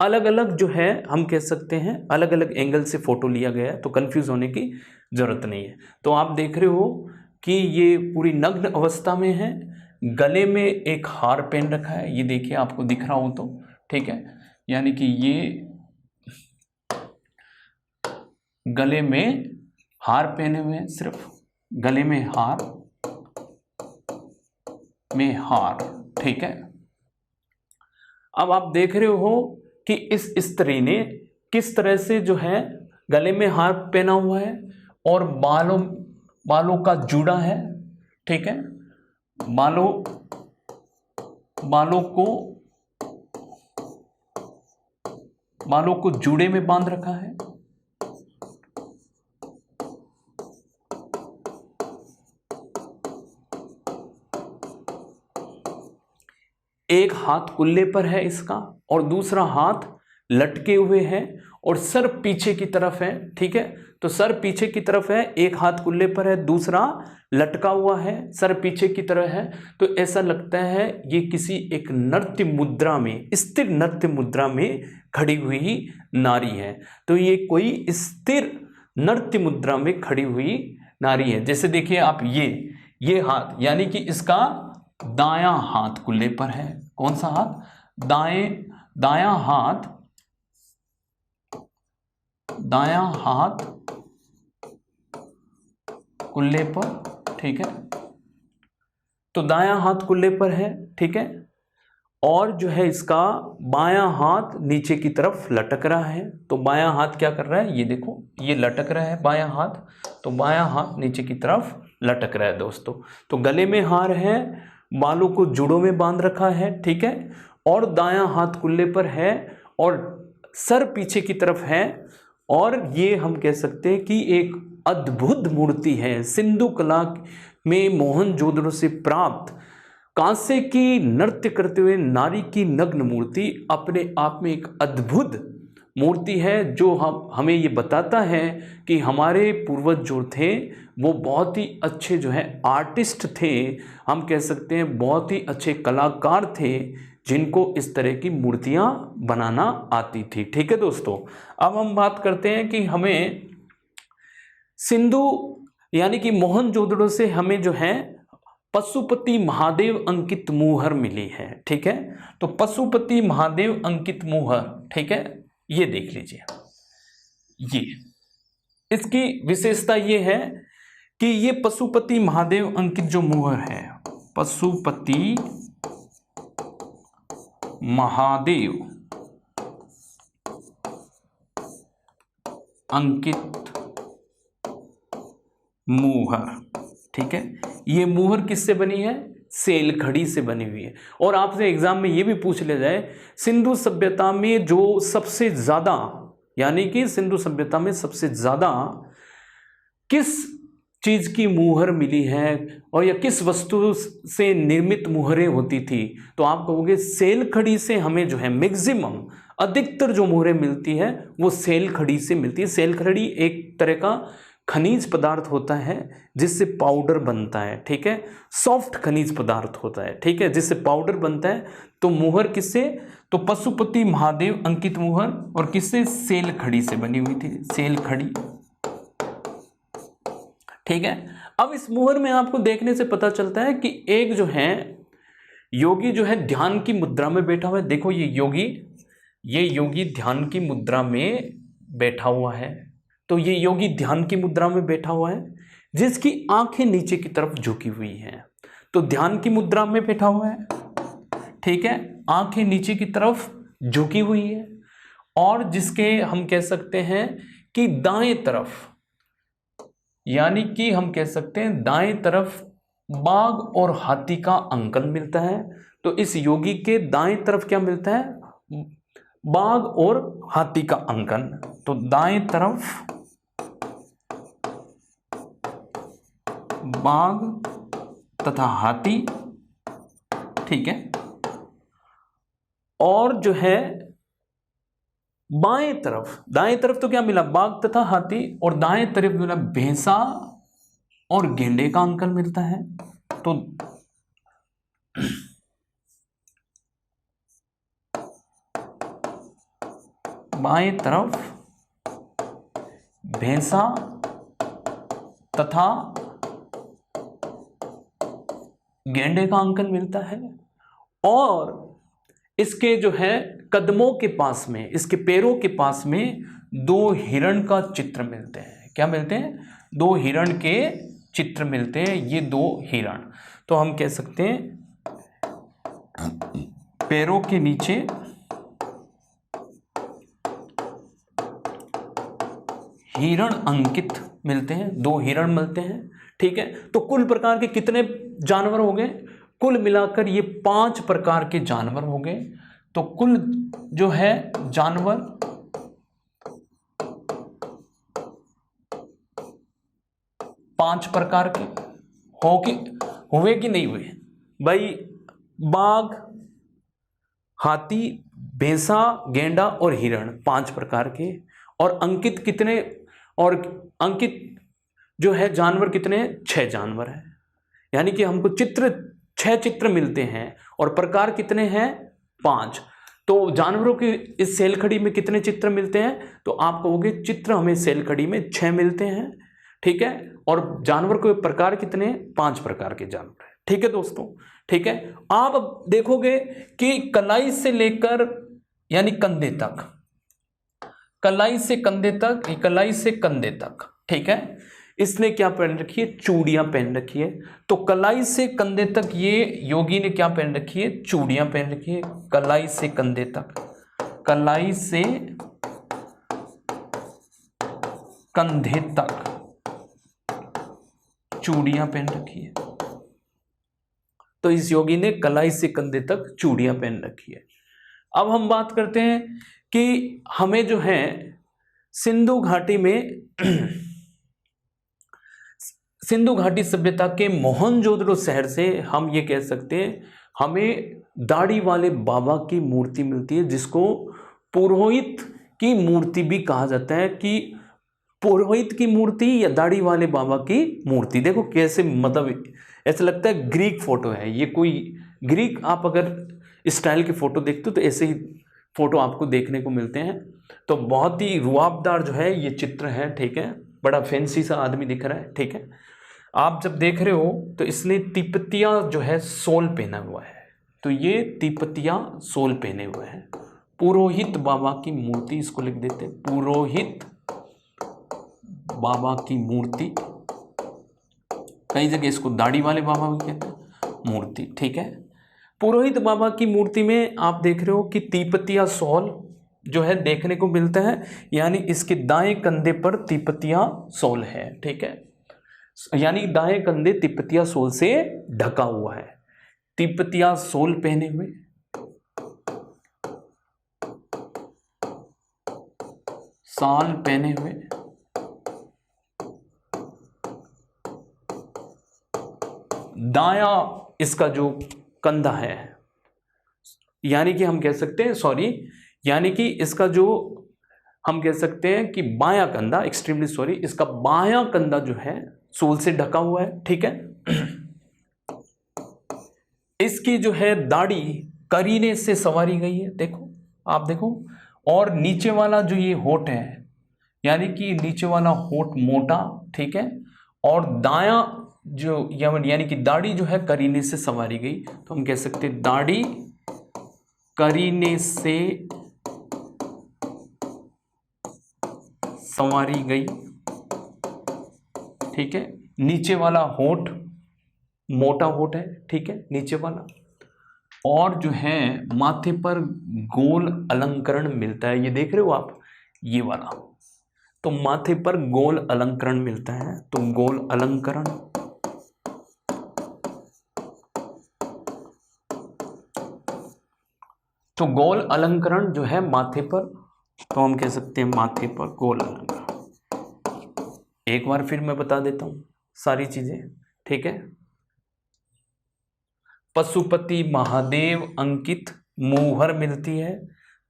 अलग अलग जो है हम कह सकते हैं अलग अलग एंगल से फोटो लिया गया है, तो कंफ्यूज होने की जरूरत नहीं है। तो आप देख रहे हो कि ये पूरी नग्न अवस्था में है, गले में एक हार पहन रखा है, ये देखिए आपको दिख रहा हो तो, ठीक है, यानी कि ये गले में हार पहने हुए हैं, सिर्फ गले में हार ठीक है। अब आप देख रहे हो कि इस स्त्री ने किस तरह से जो है गले में हार पहना हुआ है और बालों का जूड़ा है, ठीक है, बालों को जूड़े में बांध रखा है। एक हाथ कुल्ले पर है इसका और दूसरा हाथ लटके हुए है और सर पीछे की तरफ है, ठीक है, तो सर पीछे की तरफ है, एक हाथ कुल्ले पर है, दूसरा लटका हुआ है, सर पीछे की तरह है। तो ऐसा लगता है ये किसी एक नृत्य मुद्रा में, स्थिर नृत्य मुद्रा में खड़ी हुई नारी है। तो ये कोई स्थिर नृत्य मुद्रा में खड़ी हुई नारी है। जैसे देखिए आप ये हाथ, यानी कि इसका दायां हाथ कुल्ले पर है। कौन सा हाथ? दायां हाथ कुल्ले पर, ठीक है, तो दायां हाथ कुल्ले पर है, ठीक है, और जो है इसका बायां हाथ नीचे की तरफ लटक रहा है। तो बायां हाथ क्या कर रहा है, ये देखो, ये लटक रहा है बायां हाथ, तो बायां हाथ नीचे की तरफ लटक रहा है दोस्तों। तो गले में हार है, बालों को जुड़ों में बांध रखा है, ठीक है, और दायां हाथ कुल्ले पर है और सर पीछे की तरफ है। और ये हम कह सकते हैं कि एक अद्भुत मूर्ति है। सिंधु कला में मोहनजोदड़ो से प्राप्त कांसे की नृत्य करते हुए नारी की नग्न मूर्ति अपने आप में एक अद्भुत मूर्ति है, जो हमें ये बताता है कि हमारे पूर्वज जो थे वो बहुत ही अच्छे जो है आर्टिस्ट थे, हम कह सकते हैं बहुत ही अच्छे कलाकार थे, जिनको इस तरह की मूर्तियां बनाना आती थी। ठीक है दोस्तों, अब हम बात करते हैं कि हमें सिंधु यानी कि मोहनजोदड़ो से हमें जो है पशुपति महादेव अंकित मुहर मिली है। ठीक है, तो पशुपति महादेव अंकित मुहर, ठीक है, ये देख लीजिए। ये इसकी विशेषता ये है कि ये पशुपति महादेव अंकित जो मुहर है, पशुपति महादेव अंकित मुहर, ठीक है, ये मुहर किससे बनी है? सेल खड़ी से बनी हुई है। और आपसे एग्जाम में ये भी पूछ ले जाए, सिंधु सभ्यता में जो सबसे ज्यादा, यानी कि सिंधु सभ्यता में सबसे ज्यादा किस चीज की मुहर मिली है और या किस वस्तु से निर्मित मुहरें होती थी, तो आप कहोगे सेल खड़ी से हमें जो है मैक्सिमम अधिकतर जो मुहरें मिलती है वो सेल खड़ी से मिलती है। सेल खड़ी एक तरह का खनिज पदार्थ होता है जिससे पाउडर बनता है। ठीक है, सॉफ्ट खनिज पदार्थ होता है, ठीक है, जिससे पाउडर बनता है। तो मुहर किससे? तो पशुपति महादेव अंकित मुहर, और किससे? सेल खड़ी से बनी हुई थी, सेल खड़ी। ठीक है, अब इस मुहर में आपको देखने से पता चलता है कि एक जो है योगी जो है ध्यान की मुद्रा में बैठा हुआ है। देखो ये योगी ध्यान की मुद्रा में बैठा हुआ है। तो ये योगी ध्यान की मुद्रा में बैठा हुआ है जिसकी आंखें नीचे की तरफ झुकी हुई हैं। तो ध्यान की मुद्रा में बैठा हुआ है, ठीक है, आंखें नीचे की तरफ झुकी हुई है, और जिसके हम कह सकते हैं कि दाएं तरफ, यानी कि हम कह सकते हैं दाएं तरफ बाघ और हाथी का अंकन मिलता है। तो इस योगी के दाएं तरफ क्या मिलता है? बाघ और हाथी का अंकन। तो दाएं तरफ बाघ तथा हाथी, ठीक है, और जो है बाएं तरफ, दाएं तरफ तो क्या मिला? बाघ तथा हाथी, और दाएं तरफ मिला भैंसा और गेंडे का अंकन मिलता है। तो बाएं तरफ भैंसा तथा गेंडे का अंकन मिलता है, और इसके जो है कदमों के पास में, इसके पैरों के पास में 2 हिरण का चित्र मिलते हैं। क्या मिलते हैं? 2 हिरण के चित्र मिलते हैं। ये 2 हिरण, तो हम कह सकते हैं पैरों के नीचे हिरण अंकित मिलते हैं, 2 हिरण मिलते हैं। ठीक है, तो कुल प्रकार के कितने जानवर हो गए? कुल मिलाकर ये 5 प्रकार के जानवर हो गए। तो कुल जो है जानवर 5 प्रकार के हुए कि नहीं हुए भाई? बाघ, हाथी, भैंसा, गेंडा और हिरण 5 प्रकार के। और अंकित कितने? और अंकित जो है जानवर कितने? 6 जानवर है। यानी कि हमको 6 चित्र मिलते हैं, और प्रकार कितने हैं? 5। तो जानवरों की इस सेलखड़ी में कितने चित्र मिलते हैं? तो आप कहोगे चित्र हमें सेलखड़ी में 6 मिलते हैं। ठीक है, और जानवर के प्रकार कितने? 5 प्रकार के जानवर हैं। ठीक है दोस्तों, ठीक है। आप अब देखोगे कि कलाई से लेकर यानी कंधे तक, कलाई से कंधे तक, ठीक है, इसने क्या पहन रखी है? चूड़ियां पहन रखी है। तो कलाई से कंधे तक ये योगी ने क्या पहन रखी है? चूड़ियां पहन रखी है। कलाई से कंधे तक, कलाई से कंधे तक चूड़ियां पहन रखी है। तो इस योगी ने कलाई से कंधे तक चूड़ियां पहन रखी है। अब हम बात करते हैं कि हमें जो है सिंधु घाटी में सिंधु घाटी सभ्यता के मोहनजोदड़ो शहर से हम ये कह सकते हैं हमें दाढ़ी वाले बाबा की मूर्ति मिलती है, जिसको पुरोहित की मूर्ति भी कहा जाता है। कि पुरोहित की मूर्ति या दाढ़ी वाले बाबा की मूर्ति, देखो कैसे, मतलब ऐसा लगता है ग्रीक फोटो है ये, कोई ग्रीक आप अगर स्टाइल की फोटो देखते हो तो ऐसे ही फोटो आपको देखने को मिलते हैं। तो बहुत ही रुआबदार जो है ये चित्र है। ठीक है, बड़ा फैंसी सा आदमी दिख रहा है। ठीक है, आप जब देख रहे हो तो इसने तिपतिया जो है सोल पहना हुआ है। तो ये तिपतिया सोल पहने हुए हैं। पुरोहित बाबा की मूर्ति, इसको लिख देते हैं, पुरोहित बाबा की मूर्ति। कई जगह इसको दाढ़ी वाले बाबा भी कहते हैं, मूर्ति। ठीक है, पुरोहित बाबा की मूर्ति में आप देख रहे हो कि तिपतिया सोल जो है देखने को मिलता है, यानी इसके दाएं कंधे पर तिपतिया सोल है। ठीक है, यानी दाएं कंधे तिपतिया सोल से ढका हुआ है। तिपतिया सोल पहने हुए, साल पहने हुए, दाया इसका जो कंधा है, यानी कि हम कह सकते हैं यानी कि इसका जो हम कह सकते हैं कि बायां कंधा, एक्सट्रीमली सॉरी, इसका बायां कंधा जो है सोल से ढका हुआ है। ठीक है, इसकी जो है दाढ़ी करीने से संवारी गई है, देखो आप देखो। और नीचे वाला जो ये होठ है, यानी कि नीचे वाला होठ मोटा, ठीक है, और दायां जो यानी कि दाढ़ी जो है करीने से संवारी गई। तो हम कह सकते हैं दाढ़ी करीने से संवारी गई। ठीक है, नीचे वाला होठ मोटा होठ है। ठीक है, नीचे वाला, और जो है माथे पर गोल अलंकरण मिलता है, ये देख रहे हो आप, ये वाला। तो माथे पर गोल अलंकरण मिलता है, तो गोल अलंकरण। तो गोल अलंकरण जो है माथे पर, तो हम कह सकते हैं माथे पर गोल अलंकरण। एक बार फिर मैं बता देता हूं सारी चीजें। ठीक है, पशुपति महादेव अंकित मुहर मिलती है,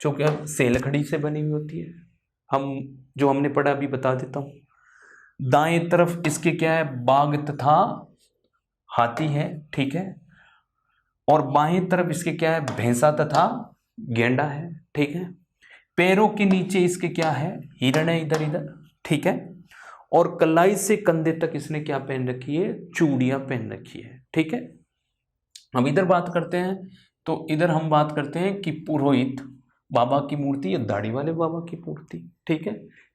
जो कि सेलखड़ी से बनी हुई होती है। हमने पढ़ा अभी बता देता हूं। दाएं तरफ इसके क्या है? बाघ तथा हाथी है। ठीक है, और बाएं तरफ इसके क्या है? भैंसा तथा गेंडा है। ठीक है, पैरों के नीचे इसके क्या है? हिरण है इधर इधर। ठीक है, और कलाई से कंधे तक इसने क्या पहन रखी है? चूड़ियां पहन रखी है। ठीक है, हम इधर बात करते हैं तो इधर हम बात करते हैं कि पुरोहित बाबा की मूर्ति या दाढ़ी वाले बाबा की मूर्ति, ठीक है।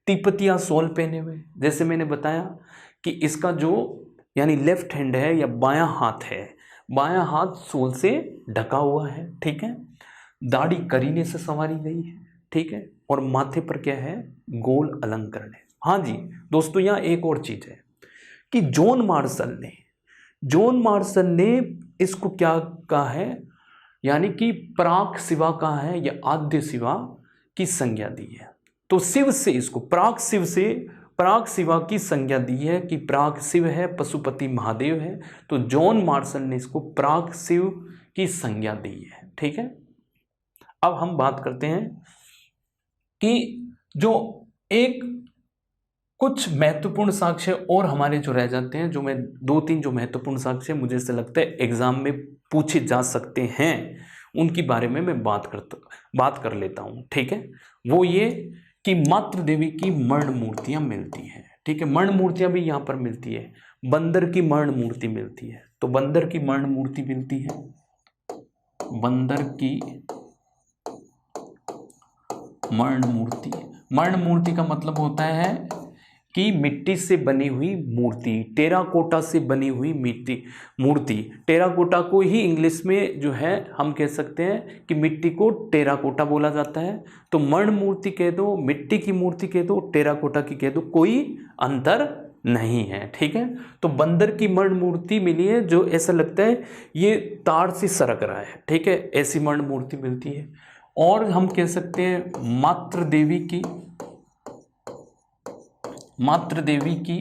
तिपतिया सोल पहने हुए, जैसे मैंने बताया कि इसका जो यानी लेफ्ट हैंड है या बायां हाथ है, बायां हाथ सोल से ढका हुआ है, ठीक है। दाढ़ी करीने से संवारी गई है, ठीक है। और माथे पर क्या है, गोल अलंकरण है। हाँ जी दोस्तों, यहाँ एक और चीज है कि जॉन मार्शल ने इसको क्या कहा है, यानी कि प्राक शिवा कहा है या आद्य शिवा की संज्ञा दी है। तो शिव से इसको प्राक शिवा की संज्ञा दी है कि प्राक शिव है, पशुपति महादेव है, तो जॉन मार्शल ने इसको प्राक शिव की संज्ञा दी है, ठीक है। अब हम बात करते हैं कि जो एक कुछ महत्वपूर्ण साक्ष्य और हमारे जो रह जाते हैं, जो मैं 2-3 जो महत्वपूर्ण साक्ष्य मुझे ऐसा लगता है एग्जाम में पूछे जा सकते हैं, उनके बारे में मैं बात कर लेता हूँ, ठीक है। वो ये कि मातृ देवी की मर्ण मूर्तियाँ मिलती हैं, ठीक है। मर्ण मूर्तियाँ भी यहाँ पर मिलती है, बंदर की मर्ण मूर्ति मिलती है, तो बंदर की मर्ण मूर्ति मिलती है, बंदर की मर्ण मूर्ति का मतलब होता है कि मिट्टी से बनी हुई मूर्ति, टेराकोटा से बनी हुई मूर्ति। टेराकोटा को ही इंग्लिश में जो है हम कह सकते हैं कि मिट्टी को टेराकोटा बोला जाता है। तो मर्ण मूर्ति कह दो, मिट्टी की मूर्ति कह दो, टेराकोटा की कह दो, कोई अंतर नहीं है, ठीक है। तो बंदर की मर्ण मूर्ति मिली है जो ऐसा लगता है ये तार से सरक रहा है, ठीक है, ऐसी मर्ण मूर्ति मिलती है। और हम कह सकते हैं मातृ देवी की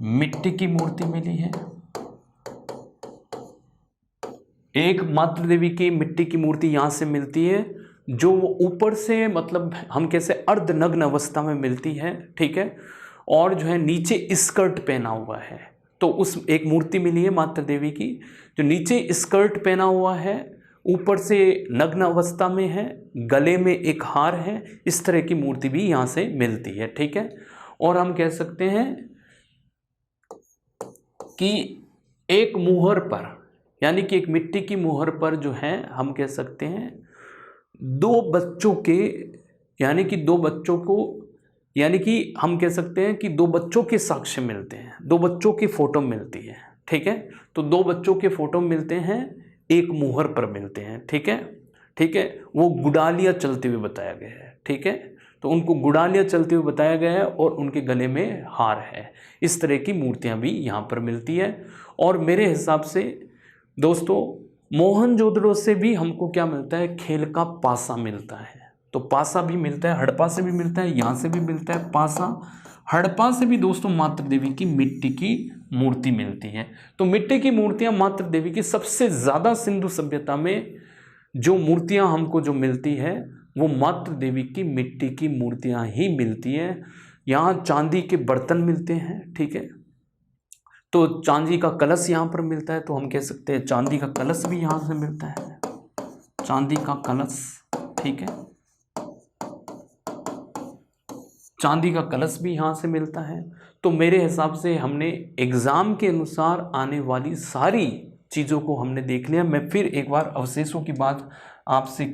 मिट्टी की मूर्ति मिली है। एक मातृ देवी की मिट्टी की मूर्ति यहां से मिलती है जो ऊपर से मतलब हम कैसे अर्धनग्न अवस्था में मिलती है, ठीक है। और जो है नीचे स्कर्ट पहना हुआ है, तो उस एक मूर्ति मिली है मातृ देवी की जो नीचे स्कर्ट पहना हुआ है, ऊपर से नग्न अवस्था में है, गले में एक हार है, इस तरह की मूर्ति भी यहाँ से मिलती है, ठीक है। और हम कह सकते हैं कि एक मुहर पर, यानी कि एक मिट्टी की मुहर पर जो है हम कह सकते हैं दो बच्चों के, यानी कि दो बच्चों को, यानी कि हम कह सकते हैं कि दो बच्चों के साक्ष्य मिलते हैं, दो बच्चों की फोटो मिलती है, ठीक है। तो दो बच्चों के फोटो मिलते हैं, एक मुहर पर मिलते हैं, ठीक है, ठीक है। वो गुडालिया चलते हुए बताया गया है, ठीक है। तो उनको गुडालिया चलते हुए बताया गया है और उनके गले में हार है। इस तरह की मूर्तियां भी यहाँ पर मिलती है। और मेरे हिसाब से दोस्तों मोहनजोदड़ो से भी हमको क्या मिलता है, खेल का पासा मिलता है। तो पासा भी मिलता है, हड़प्पा से भी मिलता है, यहाँ से भी मिलता है पासा। हड़प्पा से भी दोस्तों मातृ देवी की मिट्टी की मूर्ति मिलती है। तो मिट्टी की मूर्तियां मातृ देवी की सबसे ज़्यादा सिंधु सभ्यता में जो मूर्तियां हमको जो मिलती है वो मातृ देवी की मिट्टी की मूर्तियां ही मिलती है। यहाँ चांदी के बर्तन मिलते हैं, ठीक है। तो चांदी का कलश यहाँ पर मिलता है, तो हम कह सकते हैं चांदी का कलश भी यहाँ से मिलता है, चांदी का कलश, ठीक है। चांदी का कलश भी यहाँ से मिलता है। तो मेरे हिसाब से हमने एग्ज़ाम के अनुसार आने वाली सारी चीज़ों को हमने देख लिया। मैं फिर एक बार अवशेषों की बात आपसे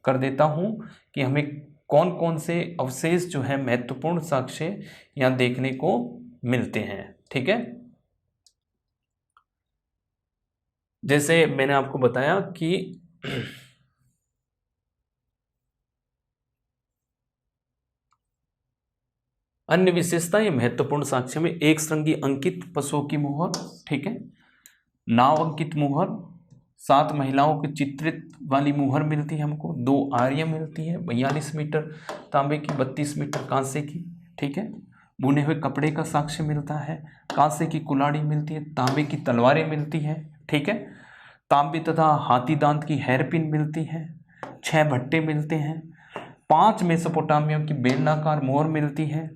कर देता हूँ कि हमें कौन कौन से अवशेष जो है महत्वपूर्ण साक्ष्य यहाँ देखने को मिलते हैं, ठीक है। जैसे मैंने आपको बताया कि अन्य विशेषता या महत्वपूर्ण साक्ष्य में एक श्रृंगी अंकित पशुओं की मुहर, ठीक है, नाव अंकित मुहर, 7 महिलाओं की चित्रित वाली मुहर मिलती है हमको, 2 आर्य मिलती है, 42 मीटर तांबे की, 32 मीटर कांसे की, ठीक है। बुने हुए कपड़े का साक्ष्य मिलता है, कांसे की कुल्हाड़ी मिलती है, तांबे की तलवारें मिलती है, ठीक है। तांबे तथा हाथी दांत की हेयरपिन मिलती है, 6 भट्टे मिलते हैं, 5 मेसोपोटामिया की बेलनाकार मोहर मिलती है,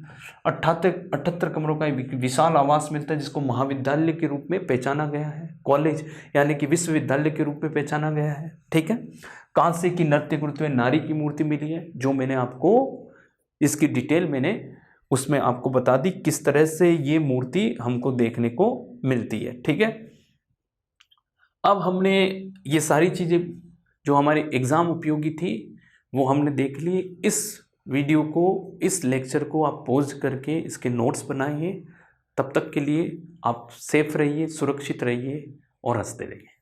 78 कमरों का विशाल आवास मिलता है जिसको महाविद्यालय के रूप में पहचाना गया है, कॉलेज यानी कि विश्वविद्यालय के रूप में पहचाना गया है, ठीक है। कांसे की नृत्य करते हुए नारी की मूर्ति मिली है, जो मैंने आपको इसकी डिटेल मैंने उसमें आपको बता दी किस तरह से ये मूर्ति हमको देखने को मिलती है। ठीक है, अब हमने ये सारी चीज़ें जो हमारे एग्ज़ाम उपयोगी थी वो हमने देख ली। इस वीडियो को, इस लेक्चर को आप पॉज करके इसके नोट्स बनाइए। तब तक के लिए आप सेफ रहिए, सुरक्षित रहिए और हंसते रहिए।